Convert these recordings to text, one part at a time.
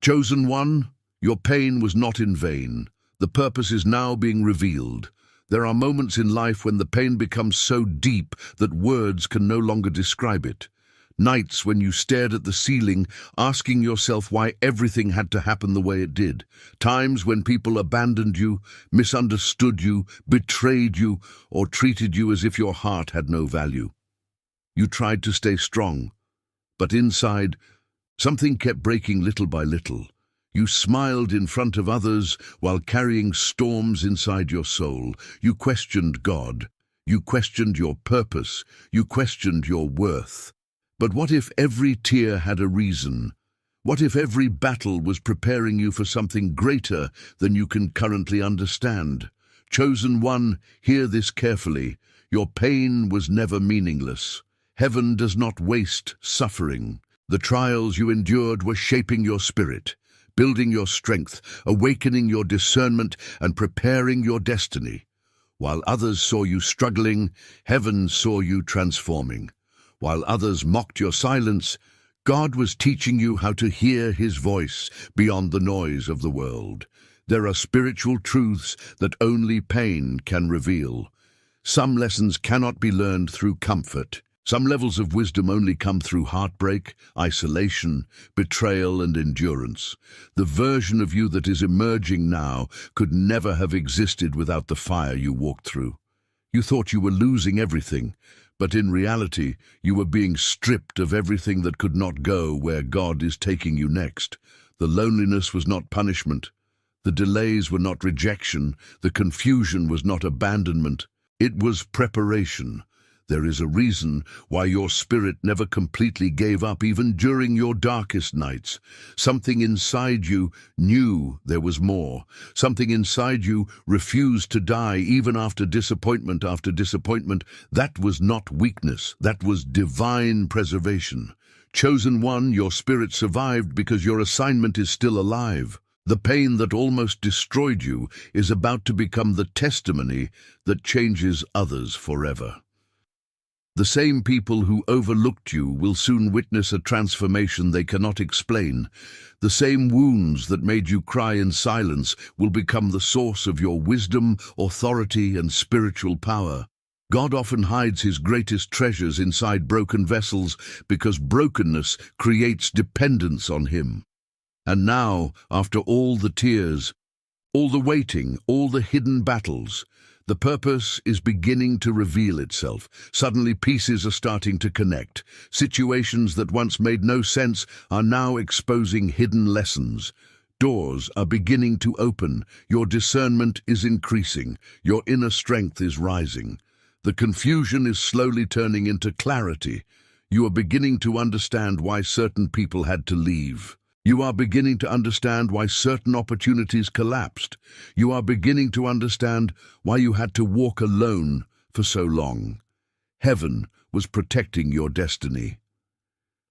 Chosen one, your pain was not in vain. The purpose is now being revealed. There are moments in life when the pain becomes so deep that words can no longer describe it. Nights when you stared at the ceiling, asking yourself why everything had to happen the way it did. Times when people abandoned you, misunderstood you, betrayed you, or treated you as if your heart had no value. You tried to stay strong, but inside, something kept breaking little by little. You smiled in front of others while carrying storms inside your soul. You questioned God. You questioned your purpose. You questioned your worth. But what if every tear had a reason? What if every battle was preparing you for something greater than you can currently understand? Chosen one, hear this carefully. Your pain was never meaningless. Heaven does not waste suffering. The trials you endured were shaping your spirit, building your strength, awakening your discernment, and preparing your destiny. While others saw you struggling, heaven saw you transforming. While others mocked your silence, God was teaching you how to hear His voice beyond the noise of the world. There are spiritual truths that only pain can reveal. Some lessons cannot be learned through comfort. Some levels of wisdom only come through heartbreak, isolation, betrayal, and endurance. The version of you that is emerging now could never have existed without the fire you walked through. You thought you were losing everything, but in reality, you were being stripped of everything that could not go where God is taking you next. The loneliness was not punishment. The delays were not rejection. The confusion was not abandonment. It was preparation. There is a reason why your spirit never completely gave up even during your darkest nights. Something inside you knew there was more. Something inside you refused to die even after disappointment after disappointment. That was not weakness. That was divine preservation. Chosen one, your spirit survived because your assignment is still alive. The pain that almost destroyed you is about to become the testimony that changes others forever. The same people who overlooked you will soon witness a transformation they cannot explain. The same wounds that made you cry in silence will become the source of your wisdom, authority, and spiritual power. God often hides His greatest treasures inside broken vessels because brokenness creates dependence on Him. And now, after all the tears, all the waiting, all the hidden battles, the purpose is beginning to reveal itself. Suddenly pieces are starting to connect. Situations that once made no sense are now exposing hidden lessons. Doors are beginning to open. Your discernment is increasing. Your inner strength is rising. The confusion is slowly turning into clarity. You are beginning to understand why certain people had to leave. You are beginning to understand why certain opportunities collapsed. You are beginning to understand why you had to walk alone for so long. Heaven was protecting your destiny.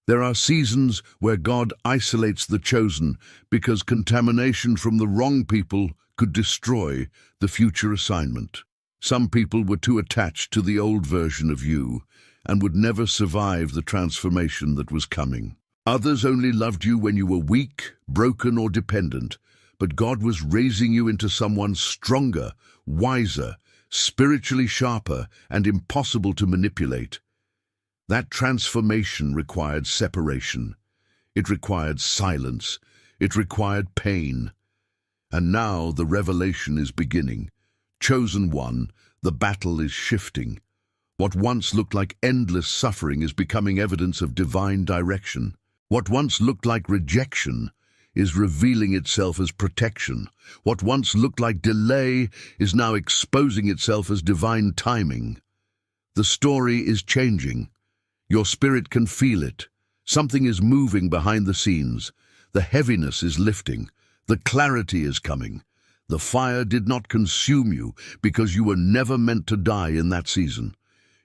There are seasons where God isolates the chosen because contamination from the wrong people could destroy the future assignment. Some people were too attached to the old version of you and would never survive the transformation that was coming. Others only loved you when you were weak, broken, or dependent, but God was raising you into someone stronger, wiser, spiritually sharper, and impossible to manipulate. That transformation required separation. It required silence. It required pain. And now the revelation is beginning. Chosen one, the battle is shifting. What once looked like endless suffering is becoming evidence of divine direction. What once looked like rejection is revealing itself as protection. What once looked like delay is now exposing itself as divine timing. The story is changing. Your spirit can feel it. Something is moving behind the scenes. The heaviness is lifting. The clarity is coming. The fire did not consume you because you were never meant to die in that season.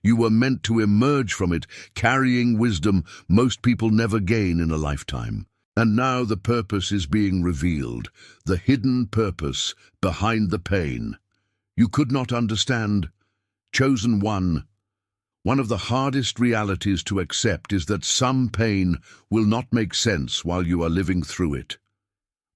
You were meant to emerge from it, carrying wisdom most people never gain in a lifetime. And now the purpose is being revealed, the hidden purpose behind the pain. You could not understand. Chosen one, one of the hardest realities to accept is that some pain will not make sense while you are living through it.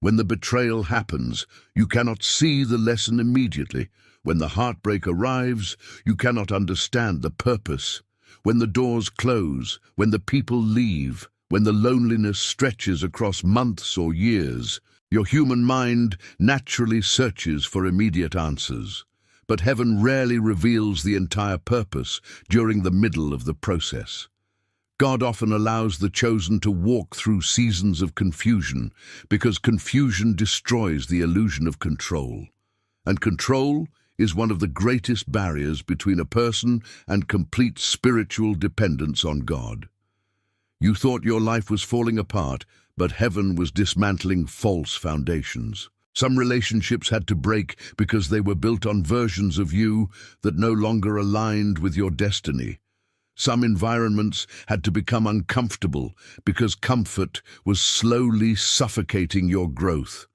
When the betrayal happens, you cannot see the lesson immediately. When the heartbreak arrives, you cannot understand the purpose. When the doors close, when the people leave, when the loneliness stretches across months or years, your human mind naturally searches for immediate answers. But heaven rarely reveals the entire purpose during the middle of the process. God often allows the chosen to walk through seasons of confusion because confusion destroys the illusion of control. And control is one of the greatest barriers between a person and complete spiritual dependence on God. You thought your life was falling apart, but heaven was dismantling false foundations. Some relationships had to break because they were built on versions of you that no longer aligned with your destiny. Some environments had to become uncomfortable because comfort was slowly suffocating your growth.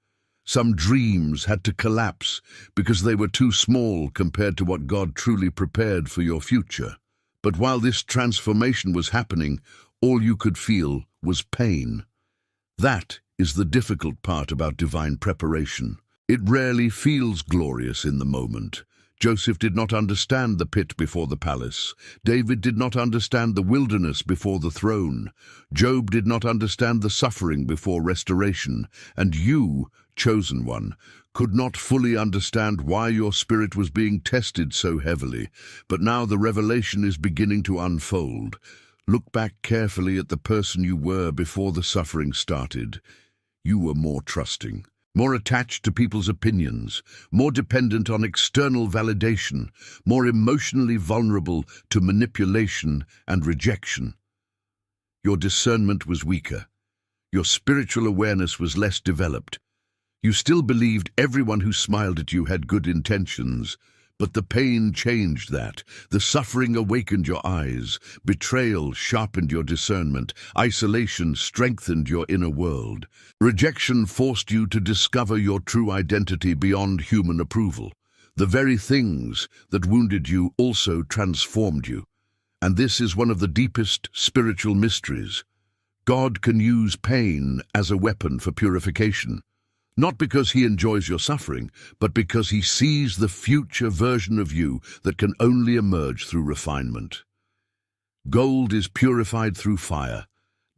Some dreams had to collapse because they were too small compared to what God truly prepared for your future. But while this transformation was happening, all you could feel was pain. That is the difficult part about divine preparation. It rarely feels glorious in the moment. Joseph did not understand the pit before the palace. David did not understand the wilderness before the throne. Job did not understand the suffering before restoration. And you, chosen one, could not fully understand why your spirit was being tested so heavily. But now the revelation is beginning to unfold. Look back carefully at the person you were before the suffering started. You were more trusting, more attached to people's opinions, more dependent on external validation, more emotionally vulnerable to manipulation and rejection. Your discernment was weaker. Your spiritual awareness was less developed. You still believed everyone who smiled at you had good intentions, but the pain changed that. The suffering awakened your eyes. Betrayal sharpened your discernment. Isolation strengthened your inner world. Rejection forced you to discover your true identity beyond human approval. The very things that wounded you also transformed you. And this is one of the deepest spiritual mysteries. God can use pain as a weapon for purification. Not because he enjoys your suffering, but because he sees the future version of you that can only emerge through refinement. Gold is purified through fire,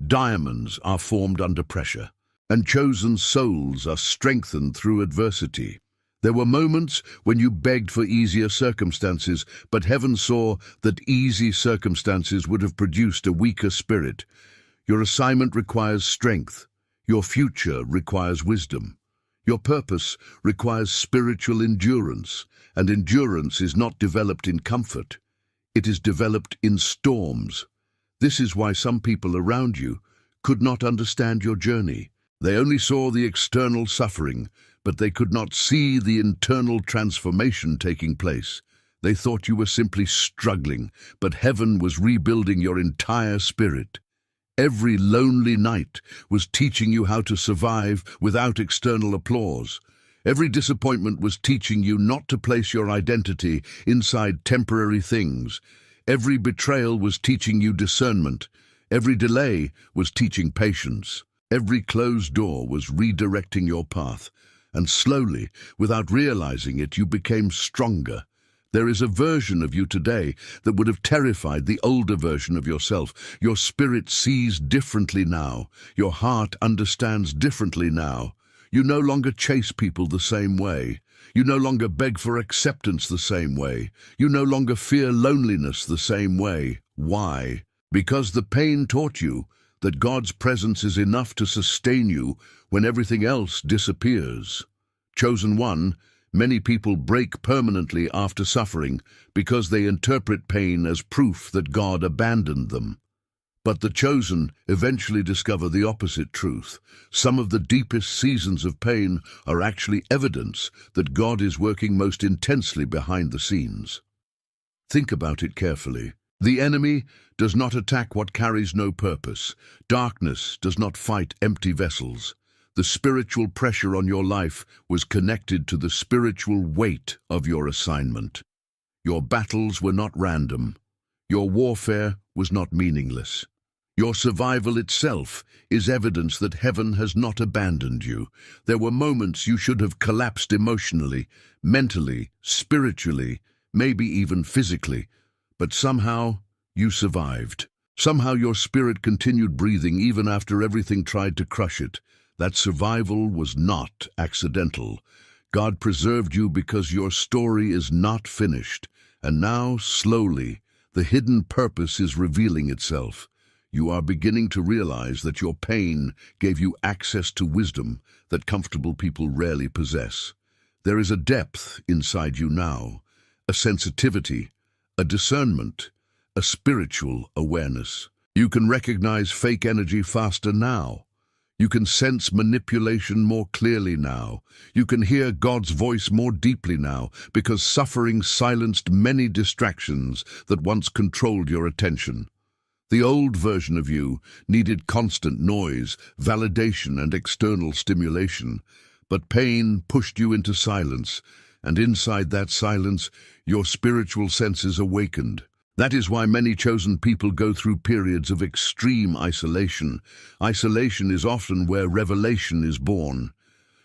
diamonds are formed under pressure, and chosen souls are strengthened through adversity. There were moments when you begged for easier circumstances, but heaven saw that easy circumstances would have produced a weaker spirit. Your assignment requires strength. Your future requires wisdom. Your purpose requires spiritual endurance, and endurance is not developed in comfort. It is developed in storms. This is why some people around you could not understand your journey. They only saw the external suffering, but they could not see the internal transformation taking place. They thought you were simply struggling, but heaven was rebuilding your entire spirit. Every lonely night was teaching you how to survive without external applause. Every disappointment was teaching you not to place your identity inside temporary things. Every betrayal was teaching you discernment. Every delay was teaching patience. Every closed door was redirecting your path. And slowly, without realizing it, you became stronger. There is a version of you today that would have terrified the older version of yourself. Your spirit sees differently now. Your heart understands differently now. You no longer chase people the same way. You no longer beg for acceptance the same way. You no longer fear loneliness the same way. Why? Because the pain taught you that God's presence is enough to sustain you when everything else disappears. Chosen one, many people break permanently after suffering because they interpret pain as proof that God abandoned them. But the chosen eventually discover the opposite truth. Some of the deepest seasons of pain are actually evidence that God is working most intensely behind the scenes. Think about it carefully. The enemy does not attack what carries no purpose. Darkness does not fight empty vessels. The spiritual pressure on your life was connected to the spiritual weight of your assignment. Your battles were not random. Your warfare was not meaningless. Your survival itself is evidence that heaven has not abandoned you. There were moments you should have collapsed emotionally, mentally, spiritually, maybe even physically, but somehow you survived. Somehow your spirit continued breathing even after everything tried to crush it. That survival was not accidental. God preserved you because your story is not finished, and now, slowly, the hidden purpose is revealing itself. You are beginning to realize that your pain gave you access to wisdom that comfortable people rarely possess. There is a depth inside you now, a sensitivity, a discernment, a spiritual awareness. You can recognize fake energy faster now. You can sense manipulation more clearly now. You can hear God's voice more deeply now because suffering silenced many distractions that once controlled your attention. The old version of you needed constant noise, validation, and external stimulation, but pain pushed you into silence, and inside that silence, your spiritual senses awakened. That is why many chosen people go through periods of extreme isolation. Isolation is often where revelation is born.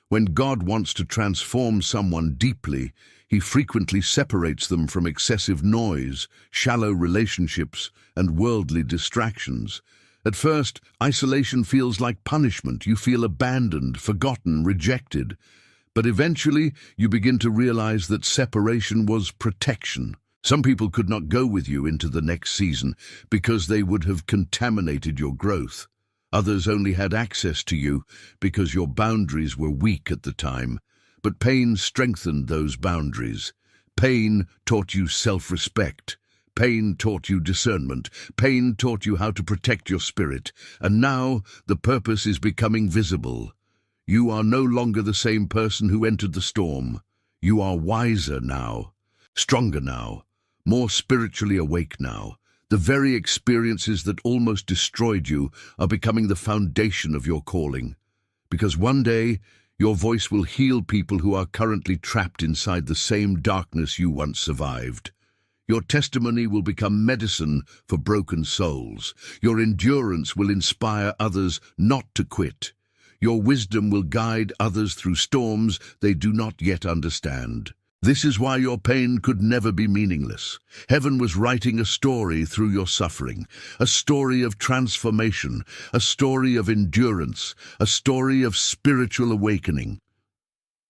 When God wants to transform someone deeply, he frequently separates them from excessive noise, shallow relationships, and worldly distractions. At first, isolation feels like punishment. You feel abandoned, forgotten, rejected. But eventually, you begin to realize that separation was protection. Some people could not go with you into the next season because they would have contaminated your growth. Others only had access to you because your boundaries were weak at the time. But pain strengthened those boundaries. Pain taught you self-respect. Pain taught you discernment. Pain taught you how to protect your spirit. And now the purpose is becoming visible. You are no longer the same person who entered the storm. You are wiser now, stronger now, more spiritually awake now. The very experiences that almost destroyed you are becoming the foundation of your calling. Because one day, your voice will heal people who are currently trapped inside the same darkness you once survived. Your testimony will become medicine for broken souls. Your endurance will inspire others not to quit. Your wisdom will guide others through storms they do not yet understand. This is why your pain could never be meaningless. Heaven was writing a story through your suffering, a story of transformation, a story of endurance, a story of spiritual awakening.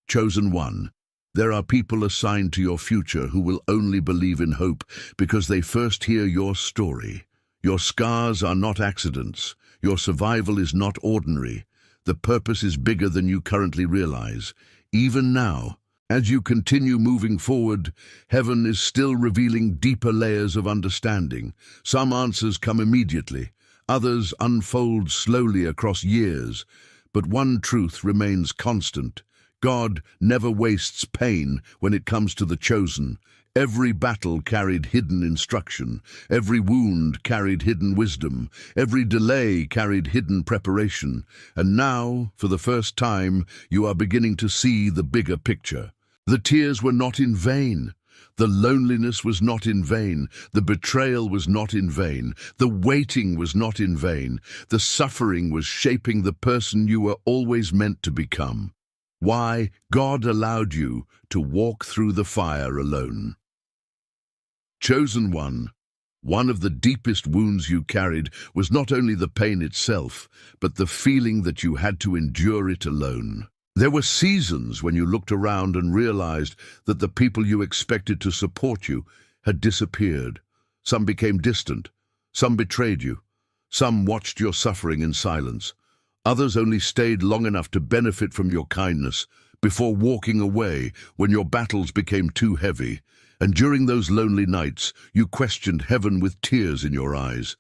Chosen one, there are people assigned to your future who will only believe in hope because they first hear your story. Your scars are not accidents. Your survival is not ordinary. The purpose is bigger than you currently realize. Even now, as you continue moving forward, heaven is still revealing deeper layers of understanding. Some answers come immediately, others unfold slowly across years. But one truth remains constant. God never wastes pain when it comes to the chosen. Every battle carried hidden instruction. Every wound carried hidden wisdom. Every delay carried hidden preparation. And now, for the first time, you are beginning to see the bigger picture. The tears were not in vain. The loneliness was not in vain. The betrayal was not in vain. The waiting was not in vain. The suffering was shaping the person you were always meant to become. Why? God allowed you to walk through the fire alone. Chosen one of the deepest wounds you carried was not only the pain itself, but the feeling that you had to endure it alone. There were seasons when you looked around and realized that the people you expected to support you had disappeared. Some became distant. Some betrayed you. Some watched your suffering in silence. Others only stayed long enough to benefit from your kindness before walking away when your battles became too heavy. And during those lonely nights, you questioned heaven with tears in your eyes.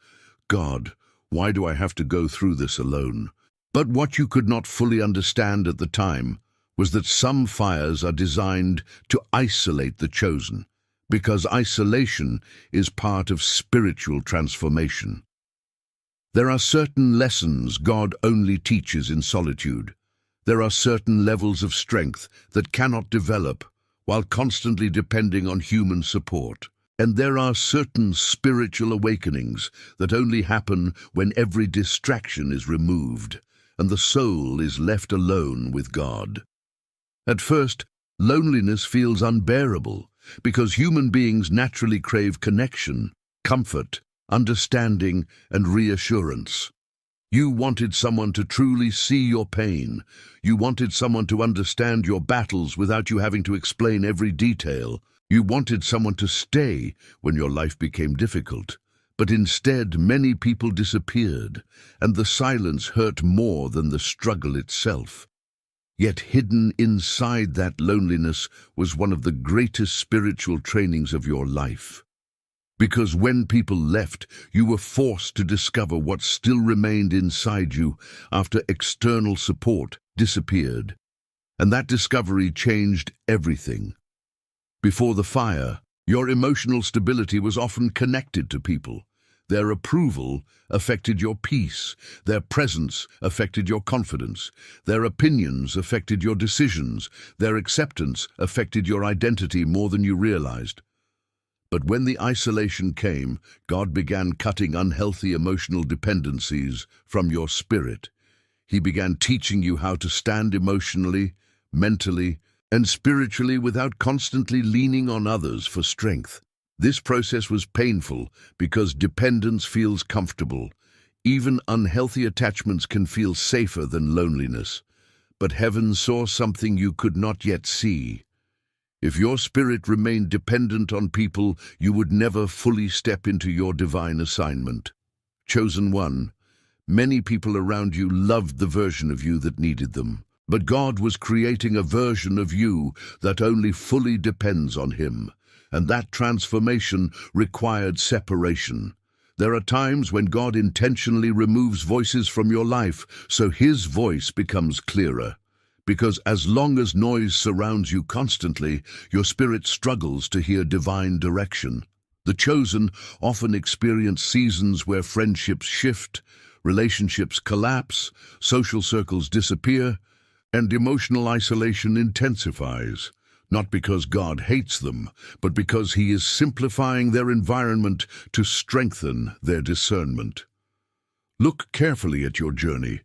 God, why do I have to go through this alone? But what you could not fully understand at the time was that some fires are designed to isolate the chosen, because isolation is part of spiritual transformation. There are certain lessons God only teaches in solitude. There are certain levels of strength that cannot develop while constantly depending on human support. And there are certain spiritual awakenings that only happen when every distraction is removed and the soul is left alone with God. At first, loneliness feels unbearable because human beings naturally crave connection, comfort, understanding, and reassurance. You wanted someone to truly see your pain. You wanted someone to understand your battles without you having to explain every detail. You wanted someone to stay when your life became difficult. But instead, many people disappeared, and the silence hurt more than the struggle itself. Yet hidden inside that loneliness was one of the greatest spiritual trainings of your life. Because when people left, you were forced to discover what still remained inside you after external support disappeared. And that discovery changed everything. Before the fire, your emotional stability was often connected to people. Their approval affected your peace. Their presence affected your confidence. Their opinions affected your decisions. Their acceptance affected your identity more than you realized. But when the isolation came, God began cutting unhealthy emotional dependencies from your spirit. He began teaching you how to stand emotionally, mentally, and spiritually without constantly leaning on others for strength. This process was painful because dependence feels comfortable. Even unhealthy attachments can feel safer than loneliness. But heaven saw something you could not yet see. If your spirit remained dependent on people, you would never fully step into your divine assignment. Chosen one, many people around you loved the version of you that needed them. But God was creating a version of you that only fully depends on Him. And that transformation required separation. There are times when God intentionally removes voices from your life so His voice becomes clearer. Because as long as noise surrounds you constantly, your spirit struggles to hear divine direction. The chosen often experience seasons where friendships shift, relationships collapse, social circles disappear, and emotional isolation intensifies. Not because God hates them, but because He is simplifying their environment to strengthen their discernment. Look carefully at your journey.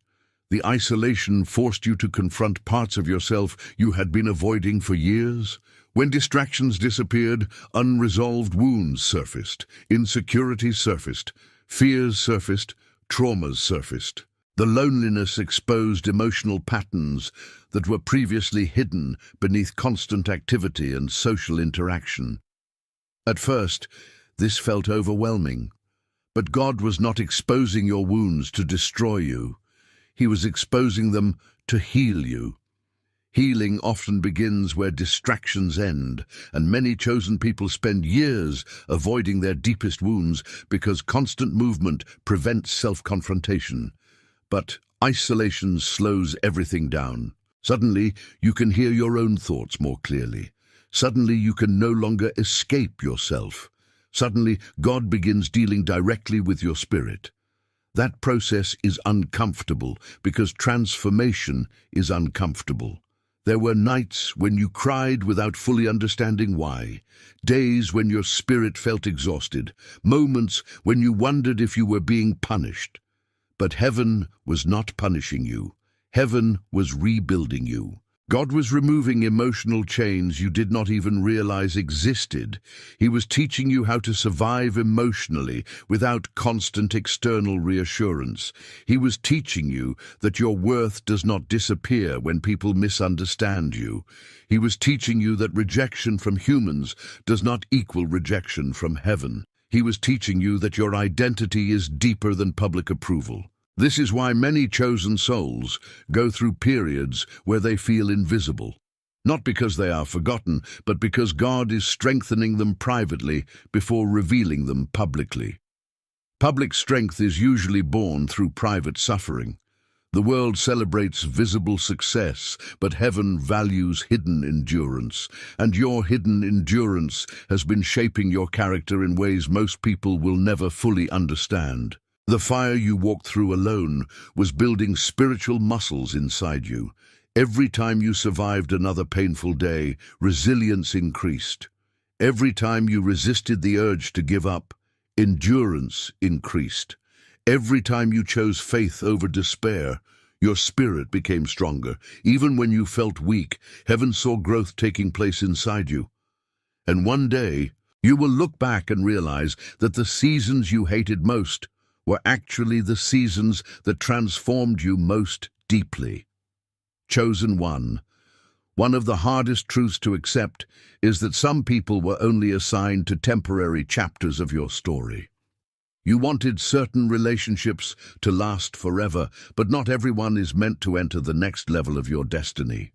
The isolation forced you to confront parts of yourself you had been avoiding for years. When distractions disappeared, unresolved wounds surfaced, insecurities surfaced, fears surfaced, traumas surfaced. The loneliness exposed emotional patterns that were previously hidden beneath constant activity and social interaction. At first, this felt overwhelming. But God was not exposing your wounds to destroy you. He was exposing them to heal you. Healing often begins where distractions end, and many chosen people spend years avoiding their deepest wounds because constant movement prevents self-confrontation. But isolation slows everything down. Suddenly, you can hear your own thoughts more clearly. Suddenly, you can no longer escape yourself. Suddenly, God begins dealing directly with your spirit. That process is uncomfortable because transformation is uncomfortable. There were nights when you cried without fully understanding why, days when your spirit felt exhausted, moments when you wondered if you were being punished. But heaven was not punishing you. Heaven was rebuilding you. God was removing emotional chains you did not even realize existed. He was teaching you how to survive emotionally without constant external reassurance. He was teaching you that your worth does not disappear when people misunderstand you. He was teaching you that rejection from humans does not equal rejection from heaven. He was teaching you that your identity is deeper than public approval. This is why many chosen souls go through periods where they feel invisible. Not because they are forgotten, but because God is strengthening them privately before revealing them publicly. Public strength is usually born through private suffering. The world celebrates visible success, but heaven values hidden endurance. And your hidden endurance has been shaping your character in ways most people will never fully understand. The fire you walked through alone was building spiritual muscles inside you. Every time you survived another painful day, resilience increased. Every time you resisted the urge to give up, endurance increased. Every time you chose faith over despair, your spirit became stronger. Even when you felt weak, heaven saw growth taking place inside you. And one day, you will look back and realize that the seasons you hated most were actually the seasons that transformed you most deeply. Chosen one. One of the hardest truths to accept is that some people were only assigned to temporary chapters of your story. You wanted certain relationships to last forever, but not everyone is meant to enter the next level of your destiny.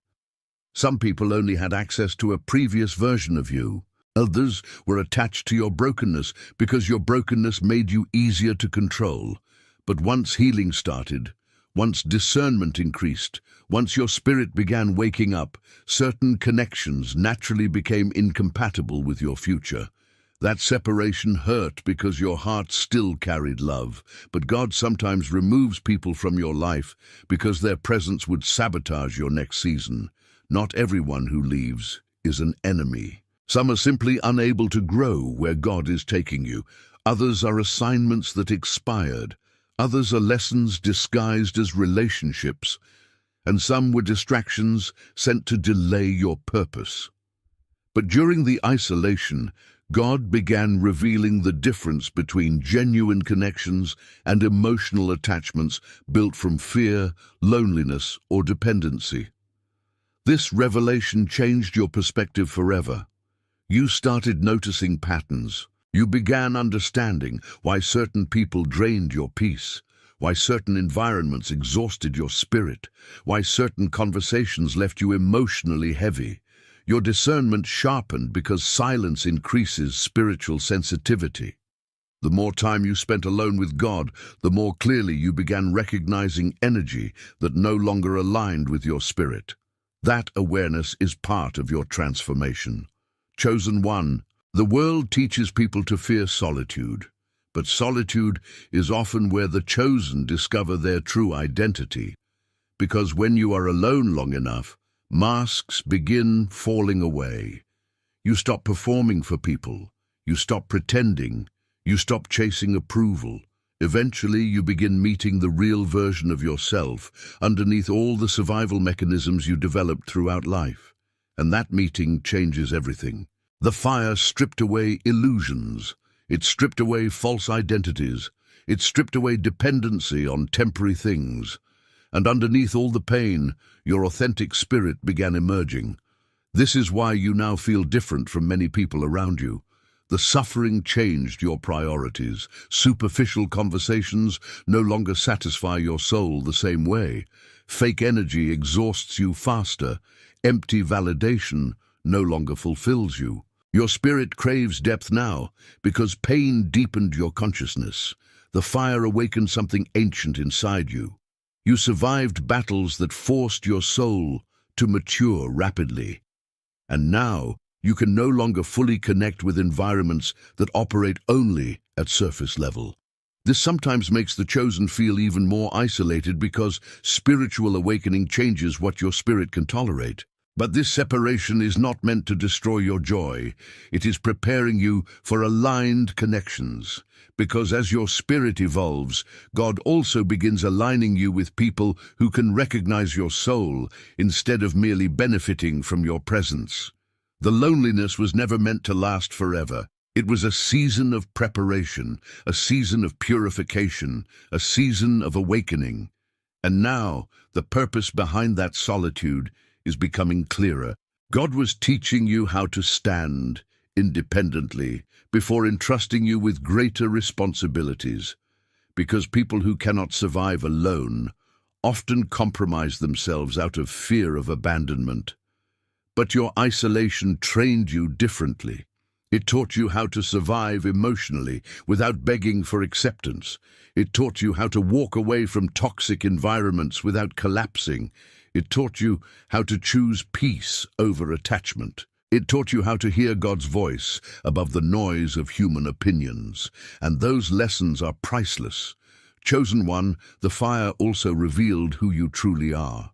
Some people only had access to a previous version of you. Others were attached to your brokenness because your brokenness made you easier to control. But once healing started, once discernment increased, once your spirit began waking up, certain connections naturally became incompatible with your future. That separation hurt because your heart still carried love, but God sometimes removes people from your life because their presence would sabotage your next season. Not everyone who leaves is an enemy. Some are simply unable to grow where God is taking you. Others are assignments that expired. Others are lessons disguised as relationships. And some were distractions sent to delay your purpose. But during the isolation, God began revealing the difference between genuine connections and emotional attachments built from fear, loneliness, or dependency. This revelation changed your perspective forever. You started noticing patterns. You began understanding why certain people drained your peace, why certain environments exhausted your spirit, why certain conversations left you emotionally heavy. Your discernment sharpened because silence increases spiritual sensitivity. The more time you spent alone with God, the more clearly you began recognizing energy that no longer aligned with your spirit. That awareness is part of your transformation. Chosen one. The world teaches people to fear solitude, but solitude is often where the chosen discover their true identity. Because when you are alone long enough, masks begin falling away. You stop performing for people. You stop pretending. You stop chasing approval. Eventually, you begin meeting the real version of yourself underneath all the survival mechanisms you developed throughout life. And that meeting changes everything. The fire stripped away illusions. It stripped away false identities. It stripped away dependency on temporary things. And underneath all the pain, your authentic spirit began emerging. This is why you now feel different from many people around you. The suffering changed your priorities. Superficial conversations no longer satisfy your soul the same way. Fake energy exhausts you faster. Empty validation no longer fulfills you. Your spirit craves depth now because pain deepened your consciousness. The fire awakened something ancient inside you. You survived battles that forced your soul to mature rapidly. And now, you can no longer fully connect with environments that operate only at surface level. This sometimes makes the chosen feel even more isolated because spiritual awakening changes what your spirit can tolerate. But this separation is not meant to destroy your joy. It is preparing you for aligned connections. Because as your spirit evolves, God also begins aligning you with people who can recognize your soul instead of merely benefiting from your presence. The loneliness was never meant to last forever. It was a season of preparation, a season of purification, a season of awakening. And now, the purpose behind that solitude is becoming clearer. God was teaching you how to stand independently before entrusting you with greater responsibilities. Because people who cannot survive alone often compromise themselves out of fear of abandonment. But your isolation trained you differently. It taught you how to survive emotionally without begging for acceptance. It taught you how to walk away from toxic environments without collapsing. It taught you how to choose peace over attachment. It taught you how to hear God's voice above the noise of human opinions. And those lessons are priceless. Chosen one, the fire also revealed who you truly are.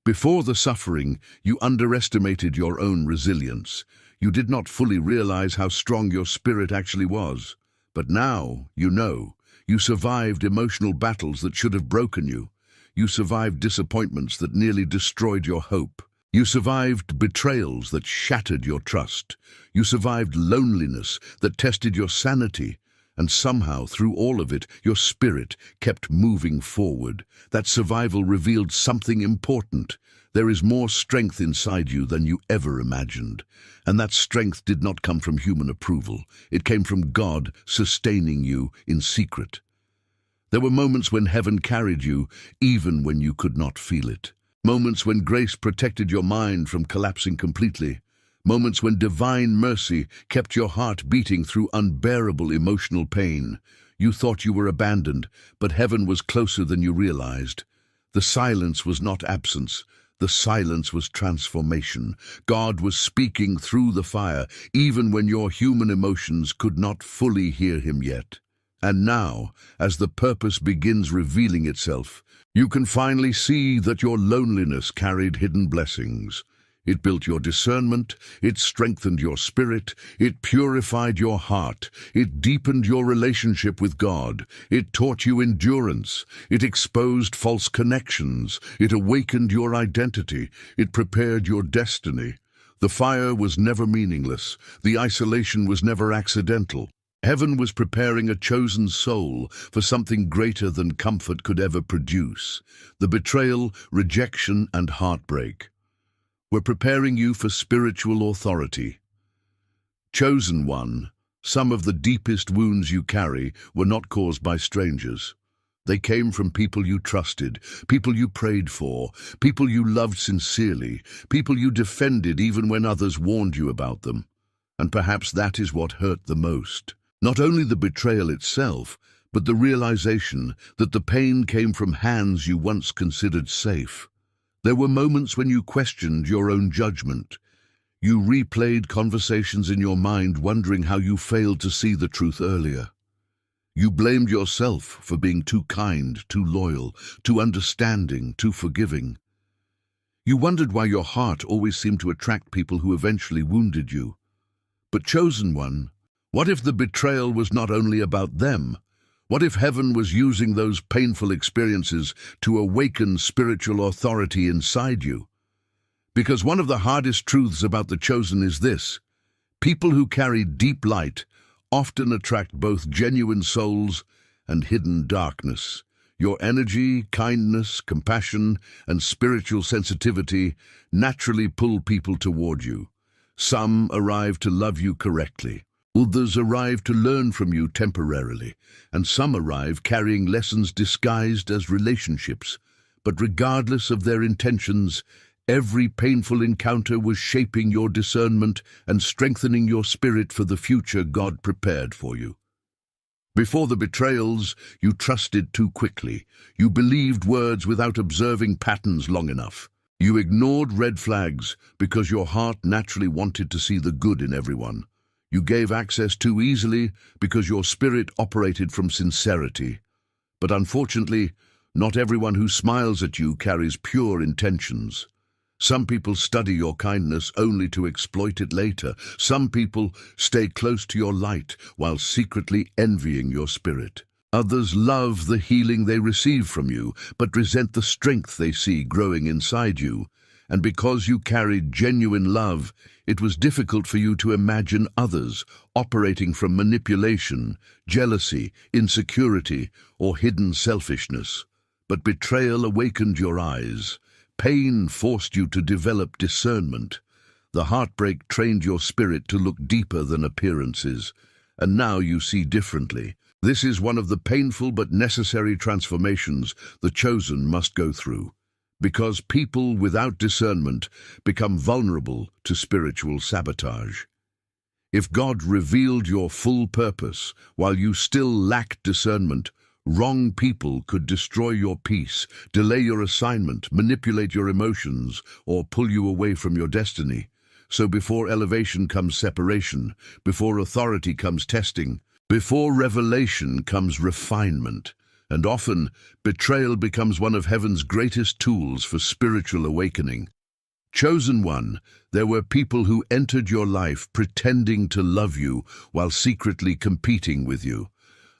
Before the suffering, you underestimated your own resilience. You did not fully realize how strong your spirit actually was. But now, you know, you survived emotional battles that should have broken you. You survived disappointments that nearly destroyed your hope. You survived betrayals that shattered your trust. You survived loneliness that tested your sanity. And somehow, through all of it, your spirit kept moving forward. That survival revealed something important. There is more strength inside you than you ever imagined. And that strength did not come from human approval. It came from God sustaining you in secret. There were moments when heaven carried you, even when you could not feel it. Moments when grace protected your mind from collapsing completely. Moments when divine mercy kept your heart beating through unbearable emotional pain. You thought you were abandoned, but heaven was closer than you realized. The silence was not absence. The silence was transformation. God was speaking through the fire, even when your human emotions could not fully hear him yet. And now, as the purpose begins revealing itself, you can finally see that your loneliness carried hidden blessings. It built your discernment, it strengthened your spirit, it purified your heart, it deepened your relationship with God, it taught you endurance, it exposed false connections, it awakened your identity, it prepared your destiny. The fire was never meaningless, the isolation was never accidental. Heaven was preparing a chosen soul for something greater than comfort could ever produce. The betrayal, rejection, and heartbreak were preparing you for spiritual authority. Chosen one, some of the deepest wounds you carry were not caused by strangers. They came from people you trusted, people you prayed for, people you loved sincerely, people you defended even when others warned you about them. And perhaps that is what hurt the most. Not only the betrayal itself, but the realization that the pain came from hands you once considered safe. There were moments when you questioned your own judgment. You replayed conversations in your mind, wondering how you failed to see the truth earlier. You blamed yourself for being too kind, too loyal, too understanding, too forgiving. You wondered why your heart always seemed to attract people who eventually wounded you. But chosen one, what if the betrayal was not only about them? What if heaven was using those painful experiences to awaken spiritual authority inside you? Because one of the hardest truths about the chosen is this: people who carry deep light often attract both genuine souls and hidden darkness. Your energy, kindness, compassion, and spiritual sensitivity naturally pull people toward you. Some arrive to love you correctly. Others arrive to learn from you temporarily, and some arrive carrying lessons disguised as relationships. But regardless of their intentions, every painful encounter was shaping your discernment and strengthening your spirit for the future God prepared for you. Before the betrayals, you trusted too quickly. You believed words without observing patterns long enough. You ignored red flags because your heart naturally wanted to see the good in everyone. You gave access too easily because your spirit operated from sincerity. But unfortunately, not everyone who smiles at you carries pure intentions. Some people study your kindness only to exploit it later. Some people stay close to your light while secretly envying your spirit. Others love the healing they receive from you, but resent the strength they see growing inside you. And because you carried genuine love, it was difficult for you to imagine others operating from manipulation, jealousy, insecurity, or hidden selfishness. But betrayal awakened your eyes. Pain forced you to develop discernment. The heartbreak trained your spirit to look deeper than appearances. And now you see differently. This is one of the painful but necessary transformations the chosen must go through. Because people without discernment become vulnerable to spiritual sabotage. If God revealed your full purpose while you still lacked discernment, wrong people could destroy your peace, delay your assignment, manipulate your emotions, or pull you away from your destiny. So before elevation comes separation, before authority comes testing, before revelation comes refinement. And often, betrayal becomes one of heaven's greatest tools for spiritual awakening. Chosen one, there were people who entered your life pretending to love you while secretly competing with you.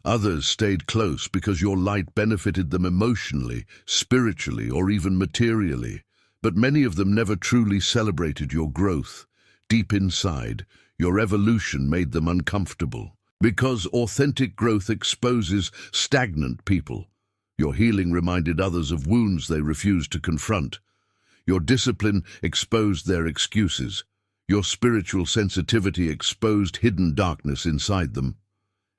Others stayed close because your light benefited them emotionally, spiritually, or even materially. But many of them never truly celebrated your growth. Deep inside, your evolution made them uncomfortable. Because authentic growth exposes stagnant people. Your healing reminded others of wounds they refused to confront. Your discipline exposed their excuses. Your spiritual sensitivity exposed hidden darkness inside them.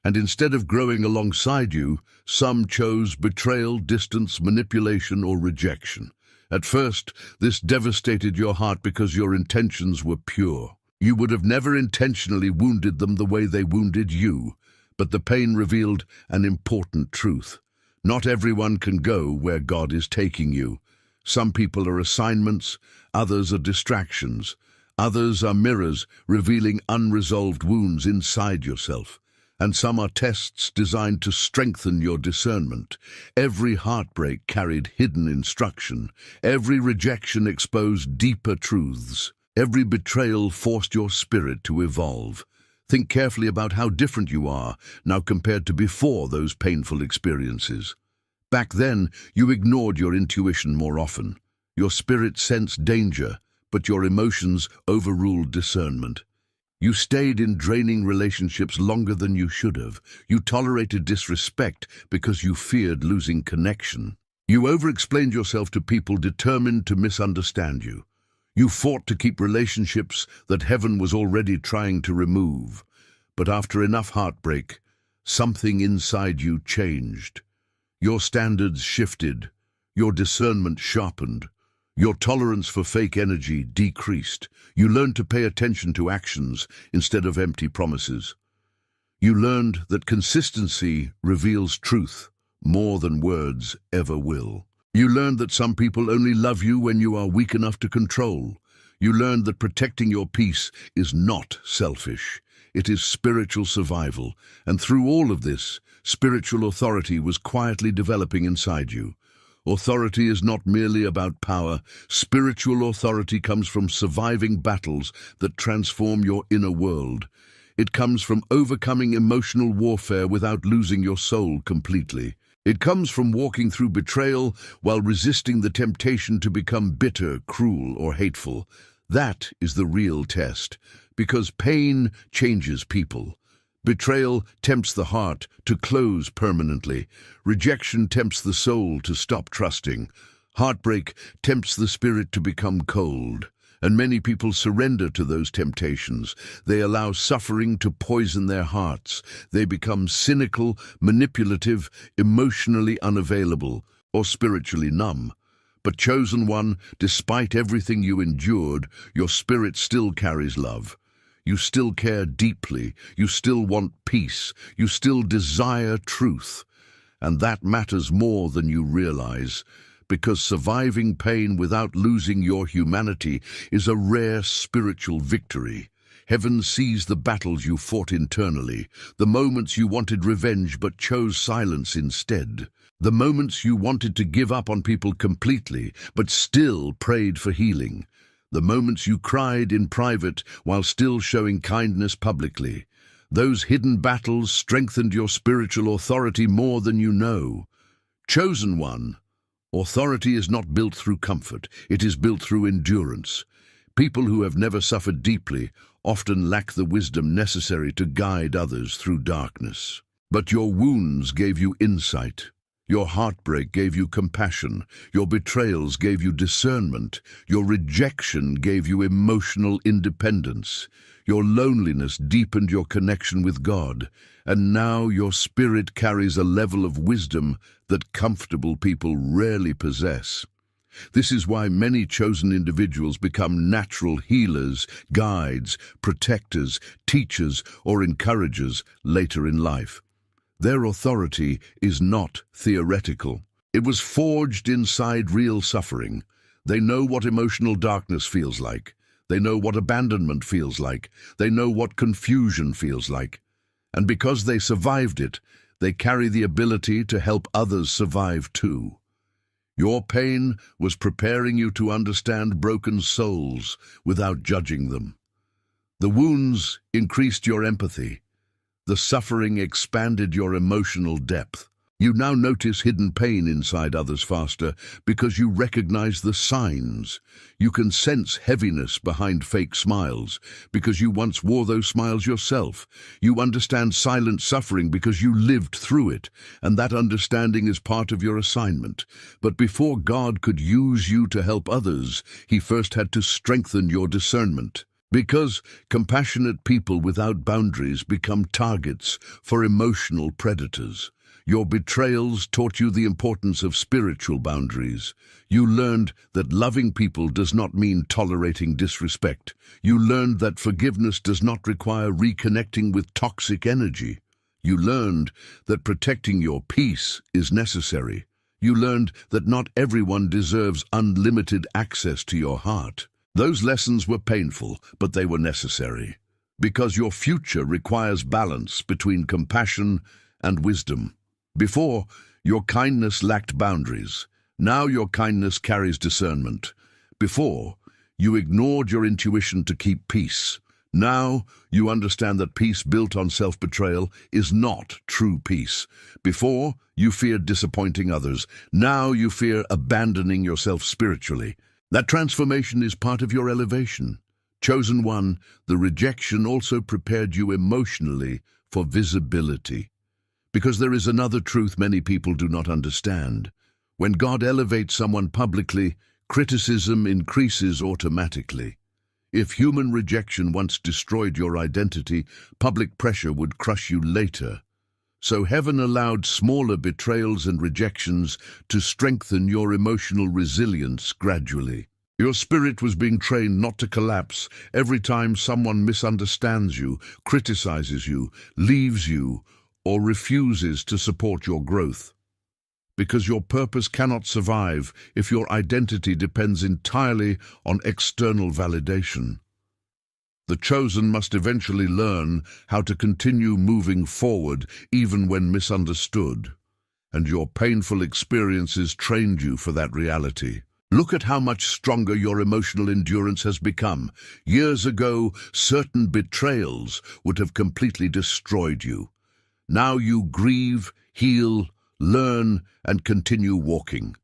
And instead of growing alongside you, some chose betrayal, distance, manipulation, or rejection. At first, this devastated your heart because your intentions were pure. You would have never intentionally wounded them the way they wounded you, but the pain revealed an important truth. Not everyone can go where God is taking you. Some people are assignments, others are distractions, others are mirrors revealing unresolved wounds inside yourself, and some are tests designed to strengthen your discernment. Every heartbreak carried hidden instruction, every rejection exposed deeper truths, every betrayal forced your spirit to evolve. Think carefully about how different you are now compared to before those painful experiences. Back then, you ignored your intuition more often. Your spirit sensed danger, but your emotions overruled discernment. You stayed in draining relationships longer than you should have. You tolerated disrespect because you feared losing connection. You over-explained yourself to people determined to misunderstand you. You fought to keep relationships that heaven was already trying to remove. But after enough heartbreak, something inside you changed. Your standards shifted, your discernment sharpened, your tolerance for fake energy decreased. You learned to pay attention to actions instead of empty promises. You learned that consistency reveals truth more than words ever will. You learned that some people only love you when you are weak enough to control. You learned that protecting your peace is not selfish. It is spiritual survival, and through all of this, spiritual authority was quietly developing inside you. Authority is not merely about power. Spiritual authority comes from surviving battles that transform your inner world. It comes from overcoming emotional warfare without losing your soul completely. It comes from walking through betrayal while resisting the temptation to become bitter, cruel, or hateful. That is the real test, because pain changes people. Betrayal tempts the heart to close permanently. Rejection tempts the soul to stop trusting. Heartbreak tempts the spirit to become cold. And many people surrender to those temptations. They allow suffering to poison their hearts. They become cynical, manipulative, emotionally unavailable, or spiritually numb. But chosen one, despite everything you endured, your spirit still carries love. You still care deeply, you still want peace, you still desire truth. And that matters more than you realize, because surviving pain without losing your humanity is a rare spiritual victory. Heaven sees the battles you fought internally, the moments you wanted revenge but chose silence instead, the moments you wanted to give up on people completely but still prayed for healing. The moments you cried in private while still showing kindness publicly. Those hidden battles strengthened your spiritual authority more than you know. Chosen one, authority is not built through comfort, it is built through endurance. People who have never suffered deeply often lack the wisdom necessary to guide others through darkness. But your wounds gave you insight. Your heartbreak gave you compassion, your betrayals gave you discernment, your rejection gave you emotional independence, your loneliness deepened your connection with God, and now your spirit carries a level of wisdom that comfortable people rarely possess. This is why many chosen individuals become natural healers, guides, protectors, teachers, or encouragers later in life. Their authority is not theoretical. It was forged inside real suffering. They know what emotional darkness feels like. They know what abandonment feels like. They know what confusion feels like. And because they survived it, they carry the ability to help others survive too. Your pain was preparing you to understand broken souls without judging them. The wounds increased your empathy. The suffering expanded your emotional depth. You now notice hidden pain inside others faster because you recognize the signs. You can sense heaviness behind fake smiles because you once wore those smiles yourself. You understand silent suffering because you lived through it, and that understanding is part of your assignment. But before God could use you to help others, He first had to strengthen your discernment. Because compassionate people without boundaries become targets for emotional predators. Your betrayals taught you the importance of spiritual boundaries. You learned that loving people does not mean tolerating disrespect. You learned that forgiveness does not require reconnecting with toxic energy. You learned that protecting your peace is necessary. You learned that not everyone deserves unlimited access to your heart. Those lessons were painful, but they were necessary. Because your future requires balance between compassion and wisdom. Before, your kindness lacked boundaries. Now your kindness carries discernment. Before, you ignored your intuition to keep peace. Now, you understand that peace built on self-betrayal is not true peace. Before, you feared disappointing others. Now you fear abandoning yourself spiritually. That transformation is part of your elevation. Chosen one, the rejection also prepared you emotionally for visibility. Because there is another truth many people do not understand. When God elevates someone publicly, criticism increases automatically. If human rejection once destroyed your identity, public pressure would crush you later. So heaven allowed smaller betrayals and rejections to strengthen your emotional resilience gradually. Your spirit was being trained not to collapse every time someone misunderstands you, criticizes you, leaves you, or refuses to support your growth. Because your purpose cannot survive if your identity depends entirely on external validation. The chosen must eventually learn how to continue moving forward even when misunderstood, and your painful experiences trained you for that reality. Look at how much stronger your emotional endurance has become. Years ago, certain betrayals would have completely destroyed you. Now you grieve, heal, learn, and continue walking.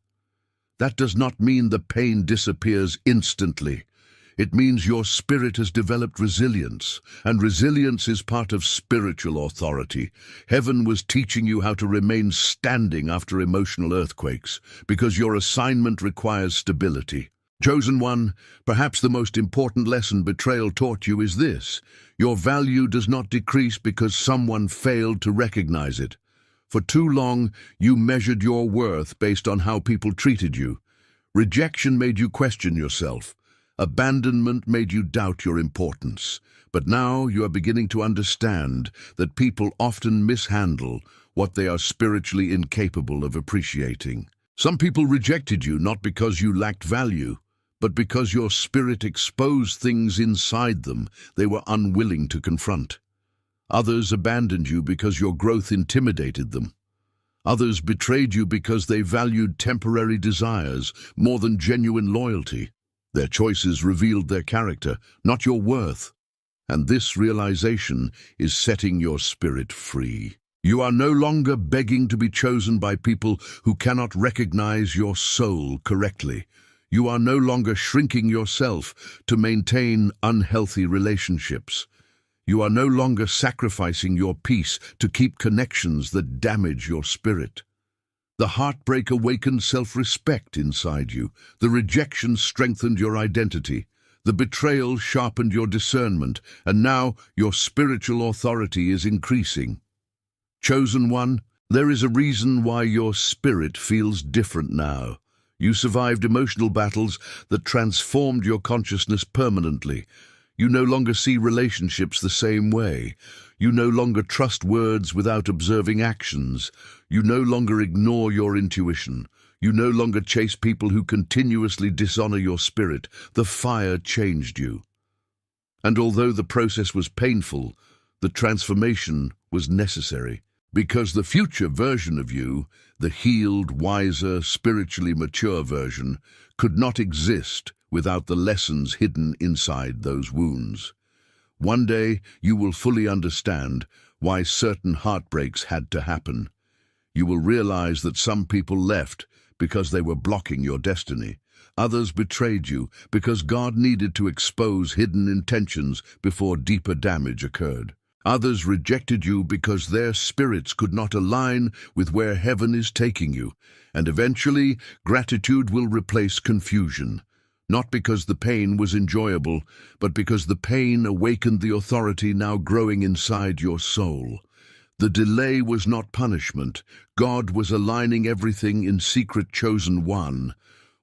That does not mean the pain disappears instantly. It means your spirit has developed resilience, and resilience is part of spiritual authority. Heaven was teaching you how to remain standing after emotional earthquakes, because your assignment requires stability. Chosen one, perhaps the most important lesson betrayal taught you is this: your value does not decrease because someone failed to recognize it. For too long, you measured your worth based on how people treated you. Rejection made you question yourself. Abandonment made you doubt your importance. But now you are beginning to understand that people often mishandle what they are spiritually incapable of appreciating. Some people rejected you not because you lacked value, but because your spirit exposed things inside them they were unwilling to confront. Others abandoned you because your growth intimidated them. Others betrayed you because they valued temporary desires more than genuine loyalty. Their choices revealed their character, not your worth. And this realization is setting your spirit free. You are no longer begging to be chosen by people who cannot recognize your soul correctly. You are no longer shrinking yourself to maintain unhealthy relationships. You are no longer sacrificing your peace to keep connections that damage your spirit. The heartbreak awakened self-respect inside you. The rejection strengthened your identity. The betrayal sharpened your discernment, and now your spiritual authority is increasing. Chosen one, there is a reason why your spirit feels different now. You survived emotional battles that transformed your consciousness permanently. You no longer see relationships the same way. You no longer trust words without observing actions. You no longer ignore your intuition. You no longer chase people who continuously dishonor your spirit. The fire changed you. And although the process was painful, the transformation was necessary. Because the future version of you, the healed, wiser, spiritually mature version, could not exist without the lessons hidden inside those wounds. One day, you will fully understand why certain heartbreaks had to happen. You will realize that some people left because they were blocking your destiny. Others betrayed you because God needed to expose hidden intentions before deeper damage occurred. Others rejected you because their spirits could not align with where heaven is taking you. And eventually, gratitude will replace confusion. Not because the pain was enjoyable, but because the pain awakened the authority now growing inside your soul. The delay was not punishment. God was aligning everything in secret, chosen one.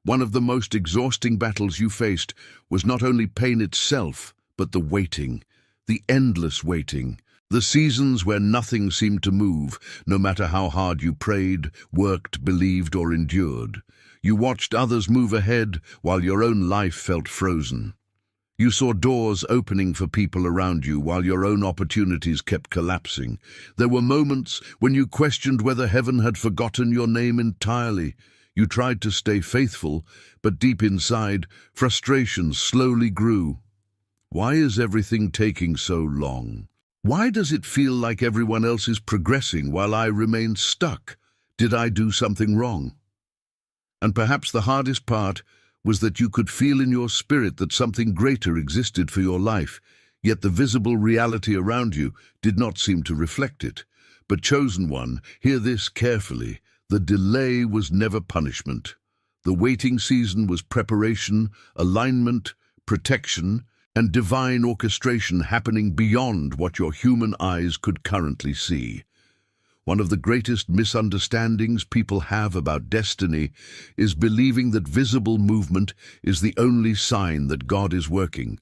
One of the most exhausting battles you faced was not only pain itself, but the waiting. The endless waiting, the seasons where nothing seemed to move, no matter how hard you prayed, worked, believed, or endured. You watched others move ahead while your own life felt frozen. You saw doors opening for people around you while your own opportunities kept collapsing. There were moments when you questioned whether heaven had forgotten your name entirely. You tried to stay faithful, but deep inside, frustration slowly grew. Why is everything taking so long? Why does it feel like everyone else is progressing while I remain stuck? Did I do something wrong? And perhaps the hardest part was that you could feel in your spirit that something greater existed for your life, yet the visible reality around you did not seem to reflect it. But chosen one, hear this carefully. The delay was never punishment. The waiting season was preparation, alignment, protection, and divine orchestration happening beyond what your human eyes could currently see. One of the greatest misunderstandings people have about destiny is believing that visible movement is the only sign that God is working.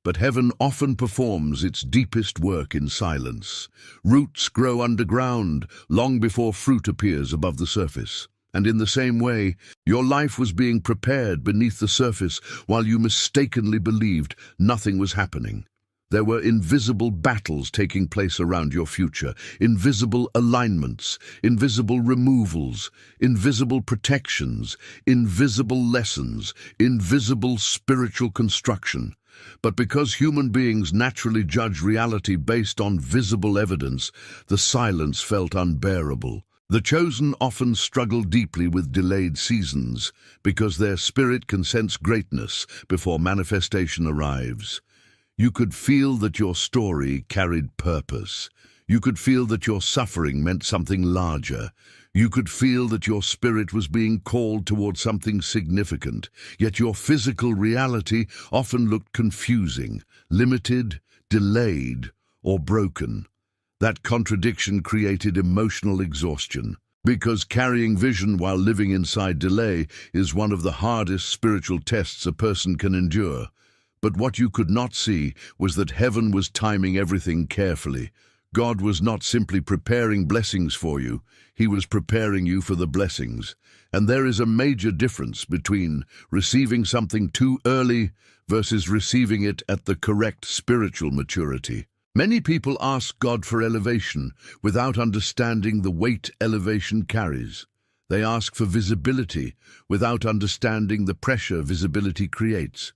But heaven often performs its deepest work in silence. Roots grow underground long before fruit appears above the surface. And in the same way, your life was being prepared beneath the surface while you mistakenly believed nothing was happening. There were invisible battles taking place around your future, invisible alignments, invisible removals, invisible protections, invisible lessons, invisible spiritual construction. But because human beings naturally judge reality based on visible evidence, the silence felt unbearable. The chosen often struggle deeply with delayed seasons because their spirit can sense greatness before manifestation arrives. You could feel that your story carried purpose. You could feel that your suffering meant something larger. You could feel that your spirit was being called toward something significant, yet your physical reality often looked confusing, limited, delayed, or broken. That contradiction created emotional exhaustion, because carrying vision while living inside delay is one of the hardest spiritual tests a person can endure. But what you could not see was that heaven was timing everything carefully. God was not simply preparing blessings for you, He was preparing you for the blessings. And there is a major difference between receiving something too early versus receiving it at the correct spiritual maturity. Many people ask God for elevation without understanding the weight elevation carries. They ask for visibility without understanding the pressure visibility creates.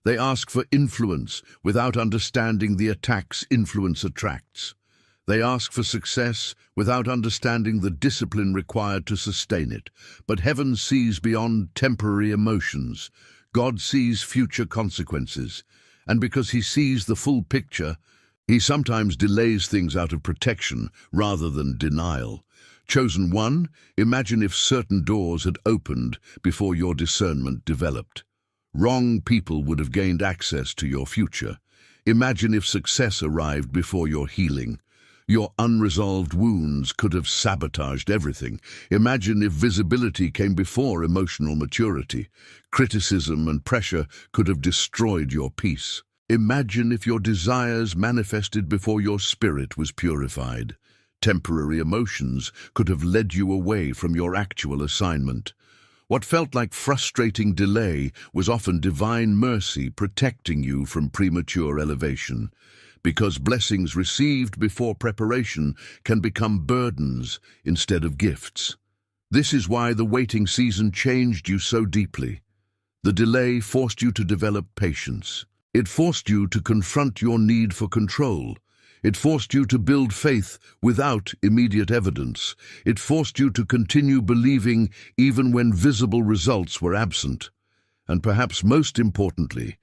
They ask for influence without understanding the attacks influence attracts. They ask for success without understanding the discipline required to sustain it. But heaven sees beyond temporary emotions. God sees future consequences. And because He sees the full picture, He sometimes delays things out of protection rather than denial. Chosen one, imagine if certain doors had opened before your discernment developed. Wrong people would have gained access to your future. Imagine if success arrived before your healing. Your unresolved wounds could have sabotaged everything. Imagine if visibility came before emotional maturity. Criticism and pressure could have destroyed your peace. Imagine if your desires manifested before your spirit was purified. Temporary emotions could have led you away from your actual assignment. What felt like frustrating delay was often divine mercy protecting you from premature elevation. because blessings received before preparation can become burdens instead of gifts. This is why the waiting season changed you so deeply. The delay forced you to develop patience. It forced you to confront your need for control. It forced you to build faith without immediate evidence. It forced you to continue believing even when visible results were absent. And perhaps most importantly,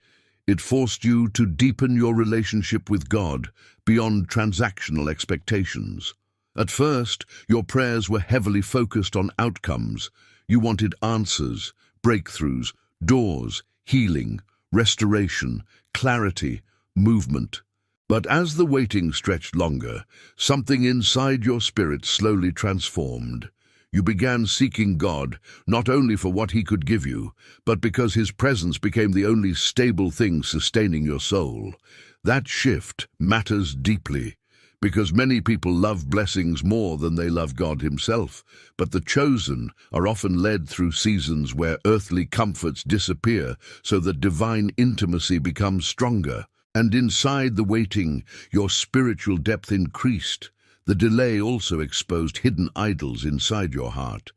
it forced you to deepen your relationship with God beyond transactional expectations. At first, your prayers were heavily focused on outcomes. You wanted answers, breakthroughs, doors, healing, restoration, clarity, movement. But as the waiting stretched longer, something inside your spirit slowly transformed. You began seeking God, not only for what He could give you, but because His presence became the only stable thing sustaining your soul. That shift matters deeply, because many people love blessings more than they love God Himself, but the chosen are often led through seasons where earthly comforts disappear so that divine intimacy becomes stronger. And inside the waiting, your spiritual depth increased. The delay also exposed hidden idols inside your heart.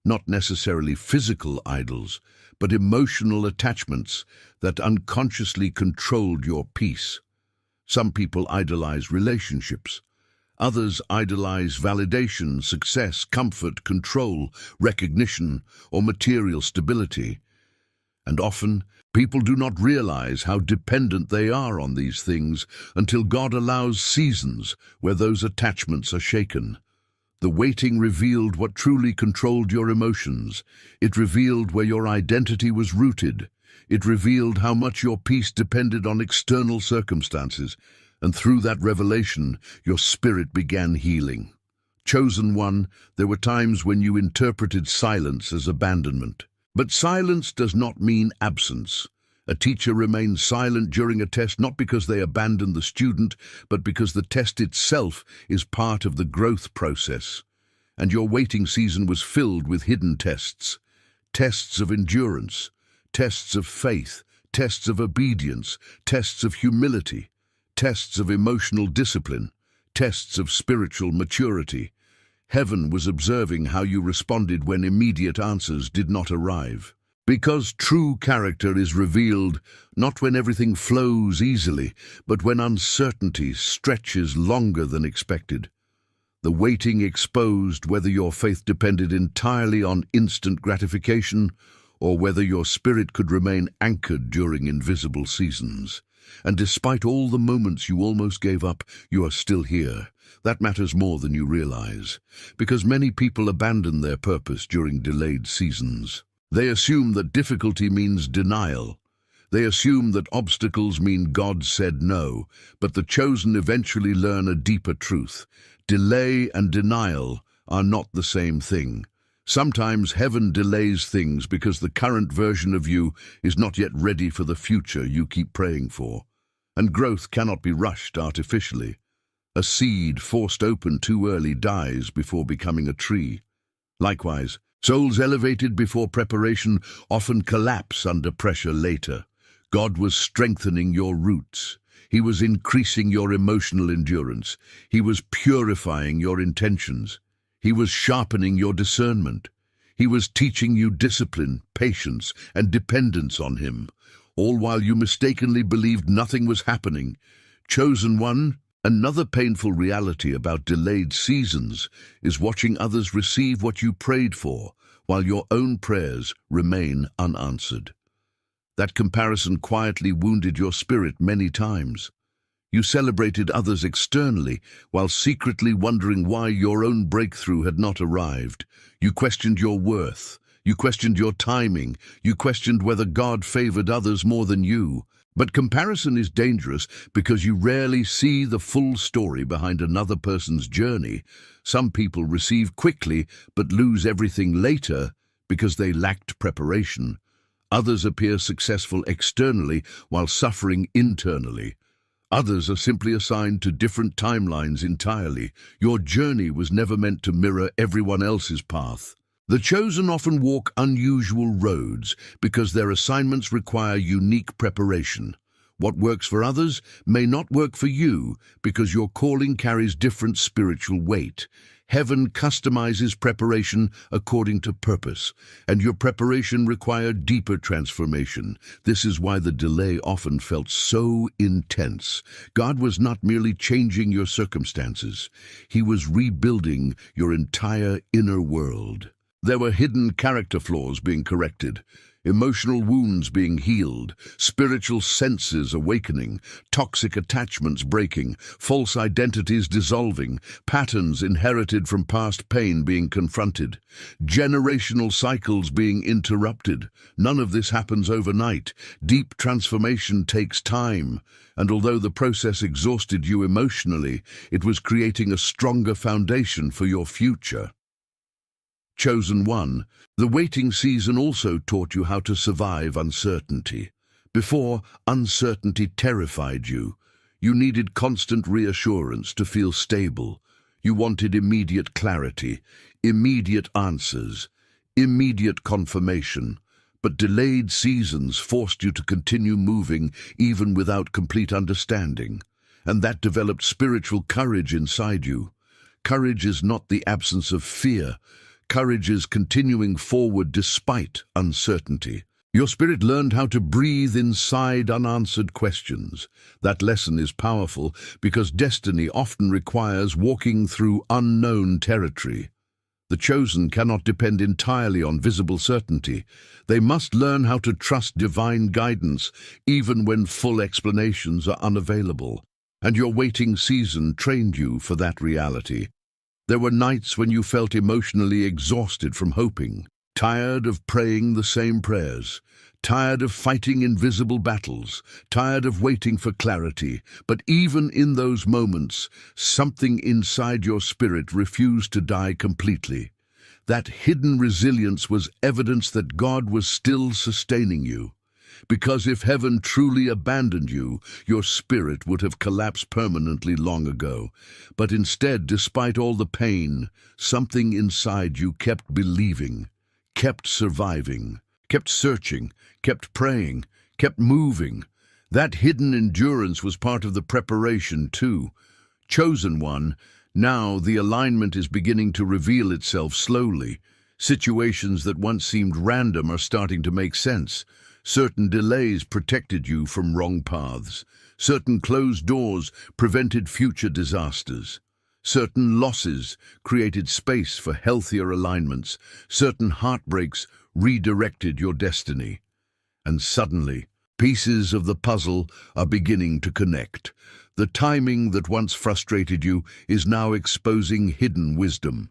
Not necessarily physical idols, but emotional attachments that unconsciously controlled your peace. Some people idolize relationships. Others idolize validation, success, comfort, control, recognition, or material stability. And often, people do not realize how dependent they are on these things until God allows seasons where those attachments are shaken. The waiting revealed what truly controlled your emotions. It revealed where your identity was rooted. It revealed how much your peace depended on external circumstances. And through that revelation, your spirit began healing. Chosen one, there were times when you interpreted silence as abandonment. But silence does not mean absence. A teacher remains silent during a test not because they abandon the student, but because the test itself is part of the growth process. And your waiting season was filled with hidden tests. Tests of endurance, tests of faith, tests of obedience, tests of humility, tests of emotional discipline, tests of spiritual maturity. Heaven was observing how you responded when immediate answers did not arrive. Because true character is revealed not when everything flows easily, but when uncertainty stretches longer than expected. The waiting exposed whether your faith depended entirely on instant gratification or whether your spirit could remain anchored during invisible seasons. And despite all the moments you almost gave up, you are still here. That matters more than you realize, because many people abandon their purpose during delayed seasons. They assume that difficulty means denial. They assume that obstacles mean God said no, but the chosen eventually learn a deeper truth. Delay and denial are not the same thing. Sometimes heaven delays things because the current version of you is not yet ready for the future you keep praying for. And growth cannot be rushed artificially. A seed forced open too early dies before becoming a tree. Likewise, souls elevated before preparation often collapse under pressure later. God was strengthening your roots. He was increasing your emotional endurance. He was purifying your intentions. He was sharpening your discernment. He was teaching you discipline, patience, and dependence on Him, all while you mistakenly believed nothing was happening. Chosen one, another painful reality about delayed seasons is watching others receive what you prayed for, while your own prayers remain unanswered. That comparison quietly wounded your spirit many times. You celebrated others externally, while secretly wondering why your own breakthrough had not arrived. You questioned your worth. You questioned your timing. You questioned whether God favored others more than you. But comparison is dangerous because you rarely see the full story behind another person's journey. Some people receive quickly but lose everything later because they lacked preparation. Others appear successful externally while suffering internally. Others are simply assigned to different timelines entirely. Your journey was never meant to mirror everyone else's path. The chosen often walk unusual roads because their assignments require unique preparation. What works for others may not work for you because your calling carries different spiritual weight. Heaven customizes preparation according to purpose, and your preparation required deeper transformation. This is why the delay often felt so intense. God was not merely changing your circumstances. He was rebuilding your entire inner world. There were hidden character flaws being corrected, emotional wounds being healed, spiritual senses awakening, toxic attachments breaking, false identities dissolving, patterns inherited from past pain being confronted, generational cycles being interrupted. None of this happens overnight. Deep transformation takes time, and although the process exhausted you emotionally, it was creating a stronger foundation for your future. Chosen one, the waiting season also taught you how to survive uncertainty. Before, uncertainty terrified you. You needed constant reassurance to feel stable. You wanted immediate clarity, immediate answers, immediate confirmation. But delayed seasons forced you to continue moving even without complete understanding. And that developed spiritual courage inside you. Courage is not the absence of fear. Courage is continuing forward despite uncertainty. Your spirit learned how to breathe inside unanswered questions. That lesson is powerful because destiny often requires walking through unknown territory. The chosen cannot depend entirely on visible certainty. They must learn how to trust divine guidance, even when full explanations are unavailable. And your waiting season trained you for that reality. There were nights when you felt emotionally exhausted from hoping, tired of praying the same prayers, tired of fighting invisible battles, tired of waiting for clarity. But even in those moments, something inside your spirit refused to die completely. That hidden resilience was evidence that God was still sustaining you. Because if heaven truly abandoned you, your spirit would have collapsed permanently long ago. But instead, despite all the pain, something inside you kept believing, kept surviving, kept searching, kept praying, kept moving. That hidden endurance was part of the preparation too. Chosen one, now the alignment is beginning to reveal itself slowly. Situations that once seemed random are starting to make sense. Certain delays protected you from wrong paths. Certain closed doors prevented future disasters. Certain losses created space for healthier alignments. Certain heartbreaks redirected your destiny. And suddenly, pieces of the puzzle are beginning to connect. The timing that once frustrated you is now exposing hidden wisdom.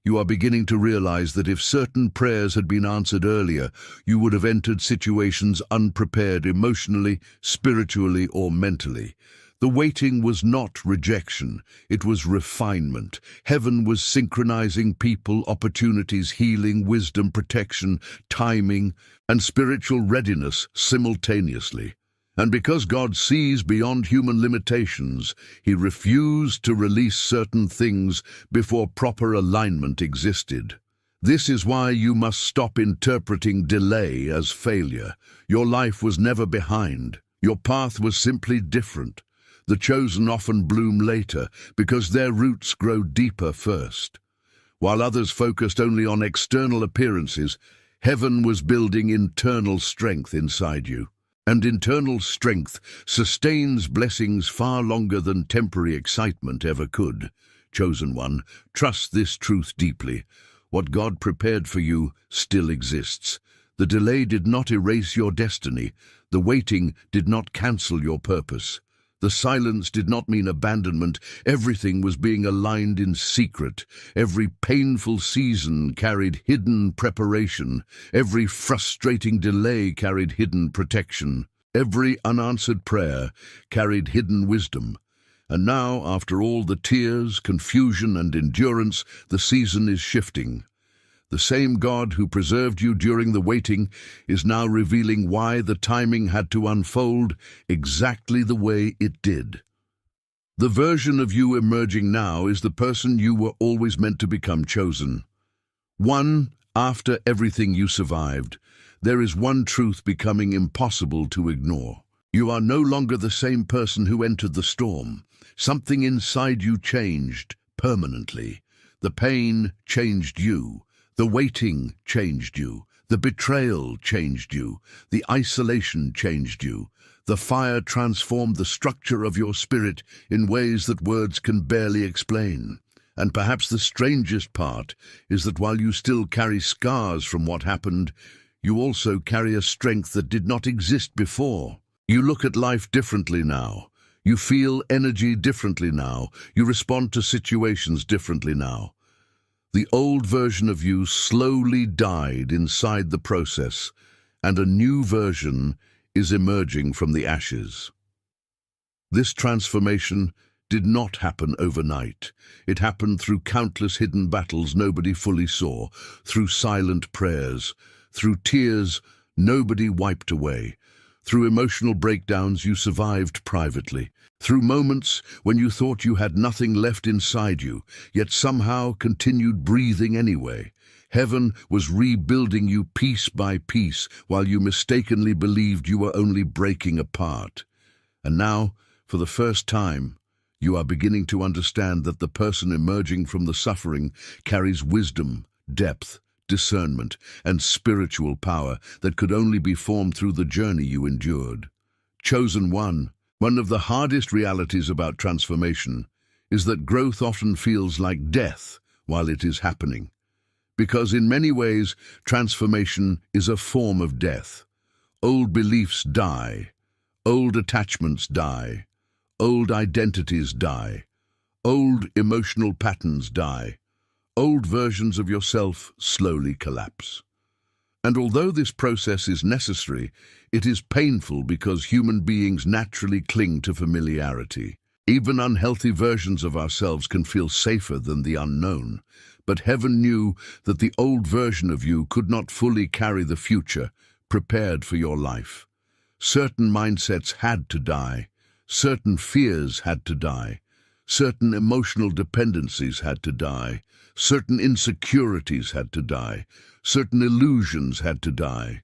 You are beginning to realize that if certain prayers had been answered earlier, you would have entered situations unprepared emotionally, spiritually, or mentally. The waiting was not rejection, it was refinement. Heaven was synchronizing people, opportunities, healing, wisdom, protection, timing, and spiritual readiness simultaneously. And because God sees beyond human limitations, He refused to release certain things before proper alignment existed. This is why you must stop interpreting delay as failure. Your life was never behind. Your path was simply different. The chosen often bloom later because their roots grow deeper first. While others focused only on external appearances, heaven was building internal strength inside you. And internal strength sustains blessings far longer than temporary excitement ever could. Chosen one, trust this truth deeply. What God prepared for you still exists. The delay did not erase your destiny. The waiting did not cancel your purpose. The silence did not mean abandonment. Everything was being aligned in secret. Every painful season carried hidden preparation. Every frustrating delay carried hidden protection. Every unanswered prayer carried hidden wisdom. And now, after all the tears, confusion, and endurance, the season is shifting. The same God who preserved you during the waiting is now revealing why the timing had to unfold exactly the way it did. The version of you emerging now is the person you were always meant to become, chosen. One, after everything you survived, there is one truth becoming impossible to ignore. You are no longer the same person who entered the storm. Something inside you changed permanently. The pain changed you. The waiting changed you. The betrayal changed you. The isolation changed you. The fire transformed the structure of your spirit in ways that words can barely explain. And perhaps the strangest part is that while you still carry scars from what happened, you also carry a strength that did not exist before. You look at life differently now. You feel energy differently now. You respond to situations differently now. The old version of you slowly died inside the process, and a new version is emerging from the ashes. This transformation did not happen overnight. It happened through countless hidden battles nobody fully saw, through silent prayers, through tears nobody wiped away, through emotional breakdowns you survived privately, through moments when you thought you had nothing left inside you, yet somehow continued breathing anyway. Heaven was rebuilding you piece by piece while you mistakenly believed you were only breaking apart. And now, for the first time, you are beginning to understand that the person emerging from the suffering carries wisdom, depth, discernment, and spiritual power that could only be formed through the journey you endured. Chosen one of the hardest realities about transformation is that growth often feels like death while it is happening. Because in many ways, transformation is a form of death. Old beliefs die, old attachments die, old identities die, old emotional patterns die. Old versions of yourself slowly collapse. And although this process is necessary, it is painful because human beings naturally cling to familiarity. Even unhealthy versions of ourselves can feel safer than the unknown. But heaven knew that the old version of you could not fully carry the future prepared for your life. Certain mindsets had to die. Certain fears had to die. Certain emotional dependencies had to die. Certain insecurities had to die. Certain illusions had to die.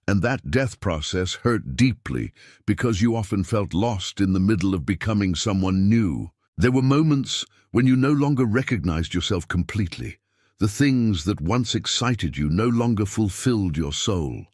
And that death process hurt deeply because you often felt lost in the middle of becoming someone new. There were moments when you no longer recognized yourself completely. The things that once excited you no longer fulfilled your soul.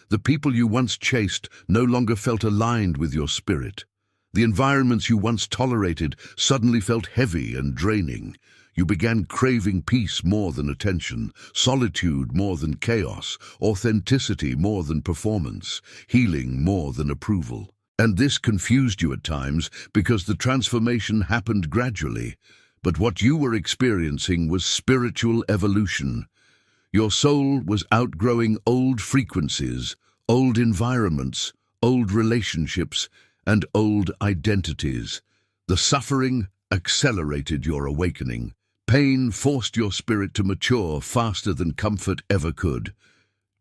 The people you once chased no longer felt aligned with your spirit. The environments you once tolerated suddenly felt heavy and draining. You began craving peace more than attention, solitude more than chaos, authenticity more than performance, healing more than approval. And this confused you at times because the transformation happened gradually. But what you were experiencing was spiritual evolution. Your soul was outgrowing old frequencies, old environments, old relationships, and old identities. The suffering accelerated your awakening. Pain forced your spirit to mature faster than comfort ever could.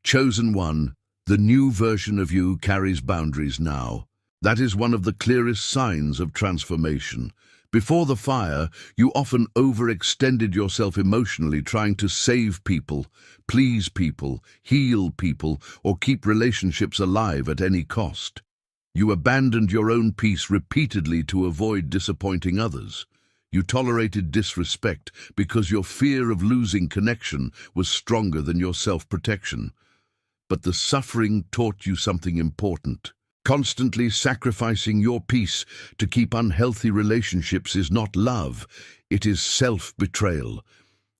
Chosen one, the new version of you carries boundaries now. That is one of the clearest signs of transformation. Before the fire, you often overextended yourself emotionally, trying to save people, please people, heal people, or keep relationships alive at any cost. You abandoned your own peace repeatedly to avoid disappointing others. You tolerated disrespect because your fear of losing connection was stronger than your self-protection. But the suffering taught you something important. Constantly sacrificing your peace to keep unhealthy relationships is not love, it is self-betrayal.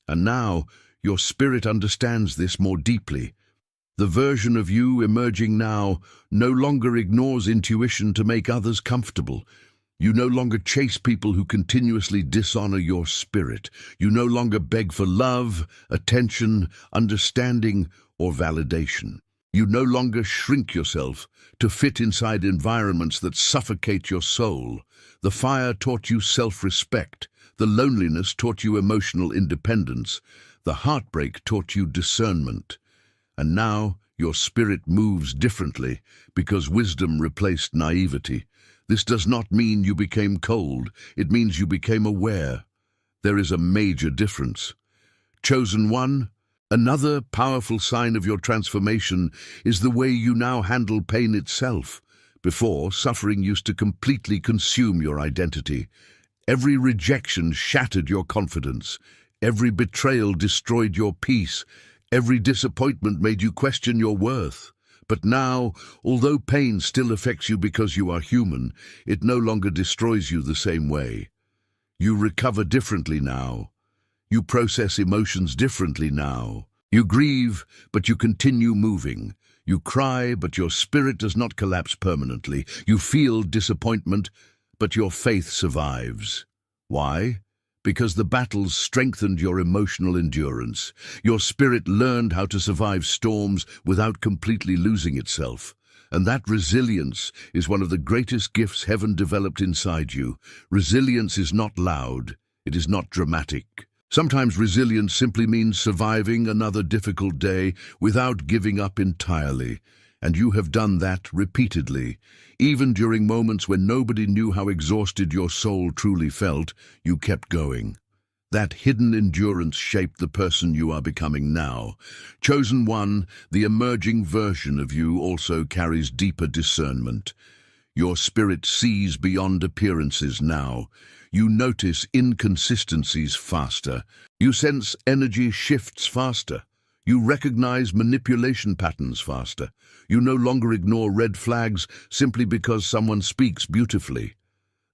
And now, your spirit understands this more deeply. The version of you emerging now no longer ignores intuition to make others comfortable. You no longer chase people who continuously dishonor your spirit. You no longer beg for love, attention, understanding, or validation. You no longer shrink yourself to fit inside environments that suffocate your soul. The fire taught you self-respect. The loneliness taught you emotional independence. The heartbreak taught you discernment. And now your spirit moves differently because wisdom replaced naivety. This does not mean you became cold. It means you became aware. There is a major difference. Chosen one, another powerful sign of your transformation is the way you now handle pain itself. Before, suffering used to completely consume your identity. Every rejection shattered your confidence. Every betrayal destroyed your peace. Every disappointment made you question your worth. But now, although pain still affects you because you are human, it no longer destroys you the same way. You recover differently now. You process emotions differently now. You grieve, but you continue moving. You cry, but your spirit does not collapse permanently. You feel disappointment, but your faith survives. Why? Because the battles strengthened your emotional endurance. Your spirit learned how to survive storms without completely losing itself. And that resilience is one of the greatest gifts heaven developed inside you. Resilience is not loud. It is not dramatic. Sometimes resilience simply means surviving another difficult day without giving up entirely. And you have done that repeatedly. Even during moments when nobody knew how exhausted your soul truly felt, you kept going. That hidden endurance shaped the person you are becoming now. Chosen one, the emerging version of you also carries deeper discernment. Your spirit sees beyond appearances now. You notice inconsistencies faster. You sense energy shifts faster. You recognize manipulation patterns faster. You no longer ignore red flags simply because someone speaks beautifully.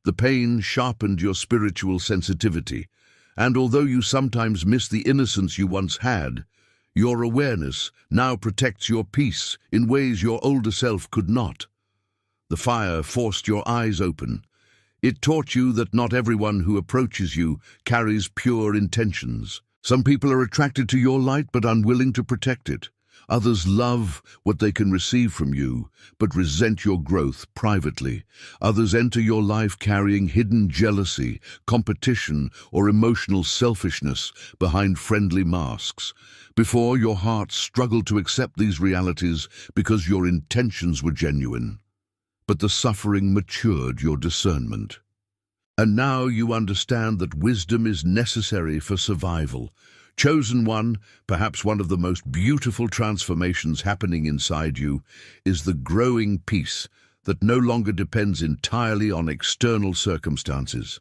The pain sharpened your spiritual sensitivity, and although you sometimes miss the innocence you once had, your awareness now protects your peace in ways your older self could not. The fire forced your eyes open. It taught you that not everyone who approaches you carries pure intentions. Some people are attracted to your light but unwilling to protect it. Others love what they can receive from you, but resent your growth privately. Others enter your life carrying hidden jealousy, competition, or emotional selfishness behind friendly masks. Before, your heart struggled to accept these realities because your intentions were genuine. But the suffering matured your discernment. And now you understand that wisdom is necessary for survival. Chosen one, perhaps one of the most beautiful transformations happening inside you, is the growing peace that no longer depends entirely on external circumstances.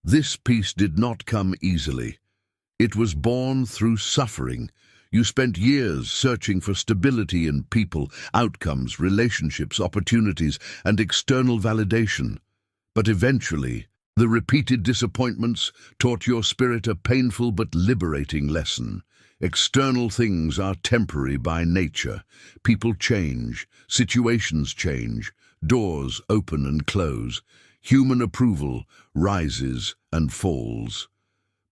This peace did not come easily. It was born through suffering. You spent years searching for stability in people, outcomes, relationships, opportunities, and external validation. But eventually, the repeated disappointments taught your spirit a painful but liberating lesson. External things are temporary by nature. People change, situations change, doors open and close. Human approval rises and falls.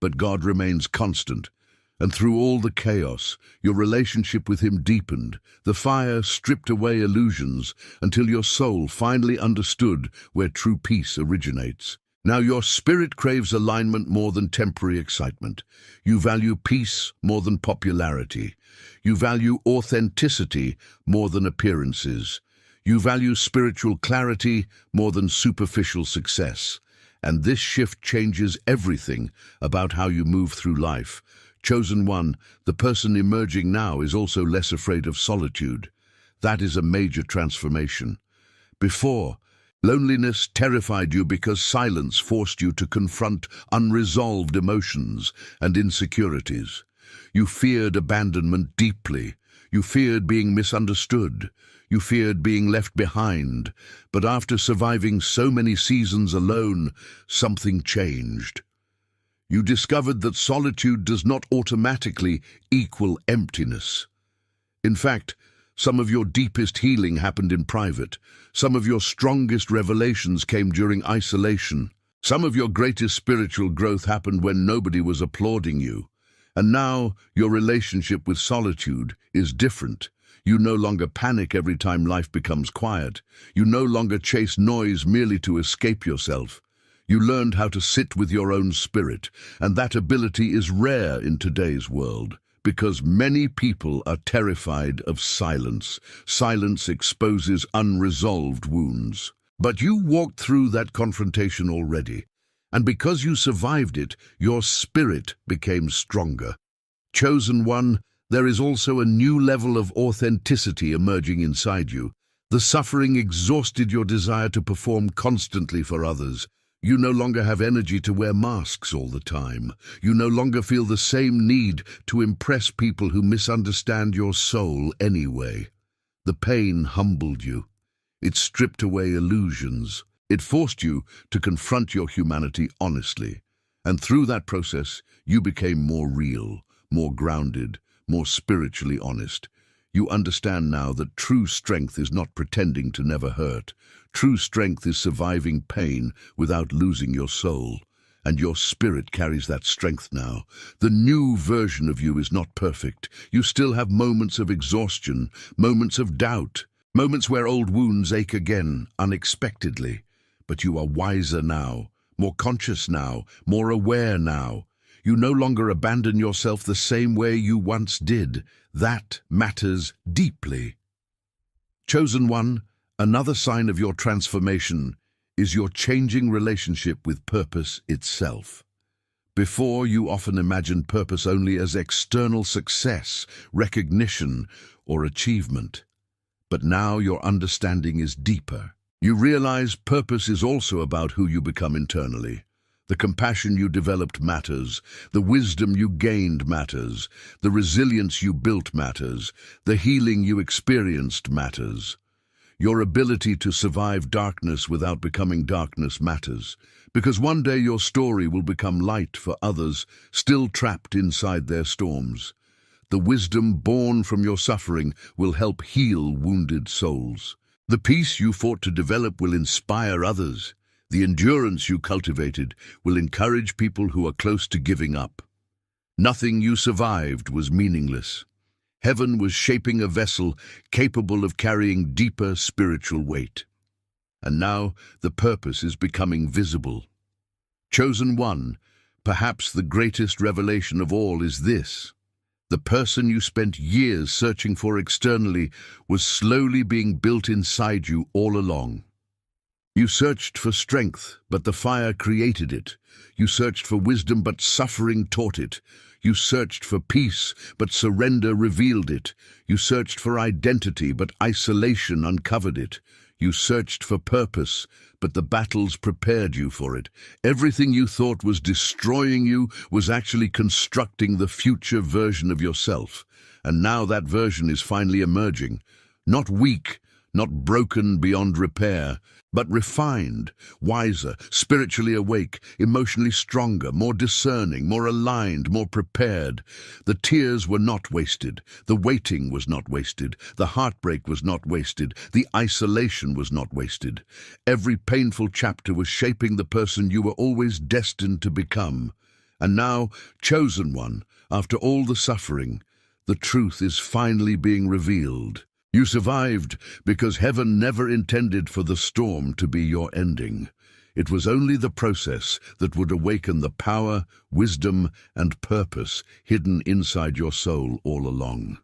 But God remains constant, and through all the chaos, your relationship with Him deepened. The fire stripped away illusions until your soul finally understood where true peace originates. Now your spirit craves alignment more than temporary excitement. You value peace more than popularity. You value authenticity more than appearances. You value spiritual clarity more than superficial success. And this shift changes everything about how you move through life. Chosen one, the person emerging now is also less afraid of solitude. That is a major transformation. Before, loneliness terrified you because silence forced you to confront unresolved emotions and insecurities. You feared abandonment deeply. You feared being misunderstood. You feared being left behind. But after surviving so many seasons alone, something changed. You discovered that solitude does not automatically equal emptiness. In fact, some of your deepest healing happened in private. Some of your strongest revelations came during isolation. Some of your greatest spiritual growth happened when nobody was applauding you. And now your relationship with solitude is different. You no longer panic every time life becomes quiet. You no longer chase noise merely to escape yourself. You learned how to sit with your own spirit, and that ability is rare in today's world. Because many people are terrified of silence. Silence exposes unresolved wounds. But you walked through that confrontation already, and because you survived it, your spirit became stronger. Chosen one, there is also a new level of authenticity emerging inside you. The suffering exhausted your desire to perform constantly for others. You no longer have energy to wear masks all the time. You no longer feel the same need to impress people who misunderstand your soul anyway. The pain humbled you. It stripped away illusions. It forced you to confront your humanity honestly. And through that process, you became more real, more grounded, more spiritually honest. You understand now that true strength is not pretending to never hurt. True strength is surviving pain without losing your soul. And your spirit carries that strength now. The new version of you is not perfect. You still have moments of exhaustion, moments of doubt, moments where old wounds ache again, unexpectedly. But you are wiser now, more conscious now, more aware now. You no longer abandon yourself the same way you once did. That matters deeply. Chosen one, another sign of your transformation is your changing relationship with purpose itself. Before, you often imagined purpose only as external success, recognition, or achievement. But now your understanding is deeper. You realize purpose is also about who you become internally. The compassion you developed matters, the wisdom you gained matters, the resilience you built matters, the healing you experienced matters. Your ability to survive darkness without becoming darkness matters, because one day your story will become light for others still trapped inside their storms. The wisdom born from your suffering will help heal wounded souls. The peace you fought to develop will inspire others. The endurance you cultivated will encourage people who are close to giving up. Nothing you survived was meaningless. Heaven was shaping a vessel capable of carrying deeper spiritual weight. And now the purpose is becoming visible. Chosen one, perhaps the greatest revelation of all is this. The person you spent years searching for externally was slowly being built inside you all along. You searched for strength, but the fire created it. You searched for wisdom, but suffering taught it. You searched for peace, but surrender revealed it. You searched for identity, but isolation uncovered it. You searched for purpose, but the battles prepared you for it. Everything you thought was destroying you was actually constructing the future version of yourself. And now that version is finally emerging. Not weak, not broken beyond repair, but refined, wiser, spiritually awake, emotionally stronger, more discerning, more aligned, more prepared. The tears were not wasted. The waiting was not wasted. The heartbreak was not wasted. The isolation was not wasted. Every painful chapter was shaping the person you were always destined to become. And now, chosen one, after all the suffering, the truth is finally being revealed. You survived because heaven never intended for the storm to be your ending. It was only the process that would awaken the power, wisdom, and purpose hidden inside your soul all along.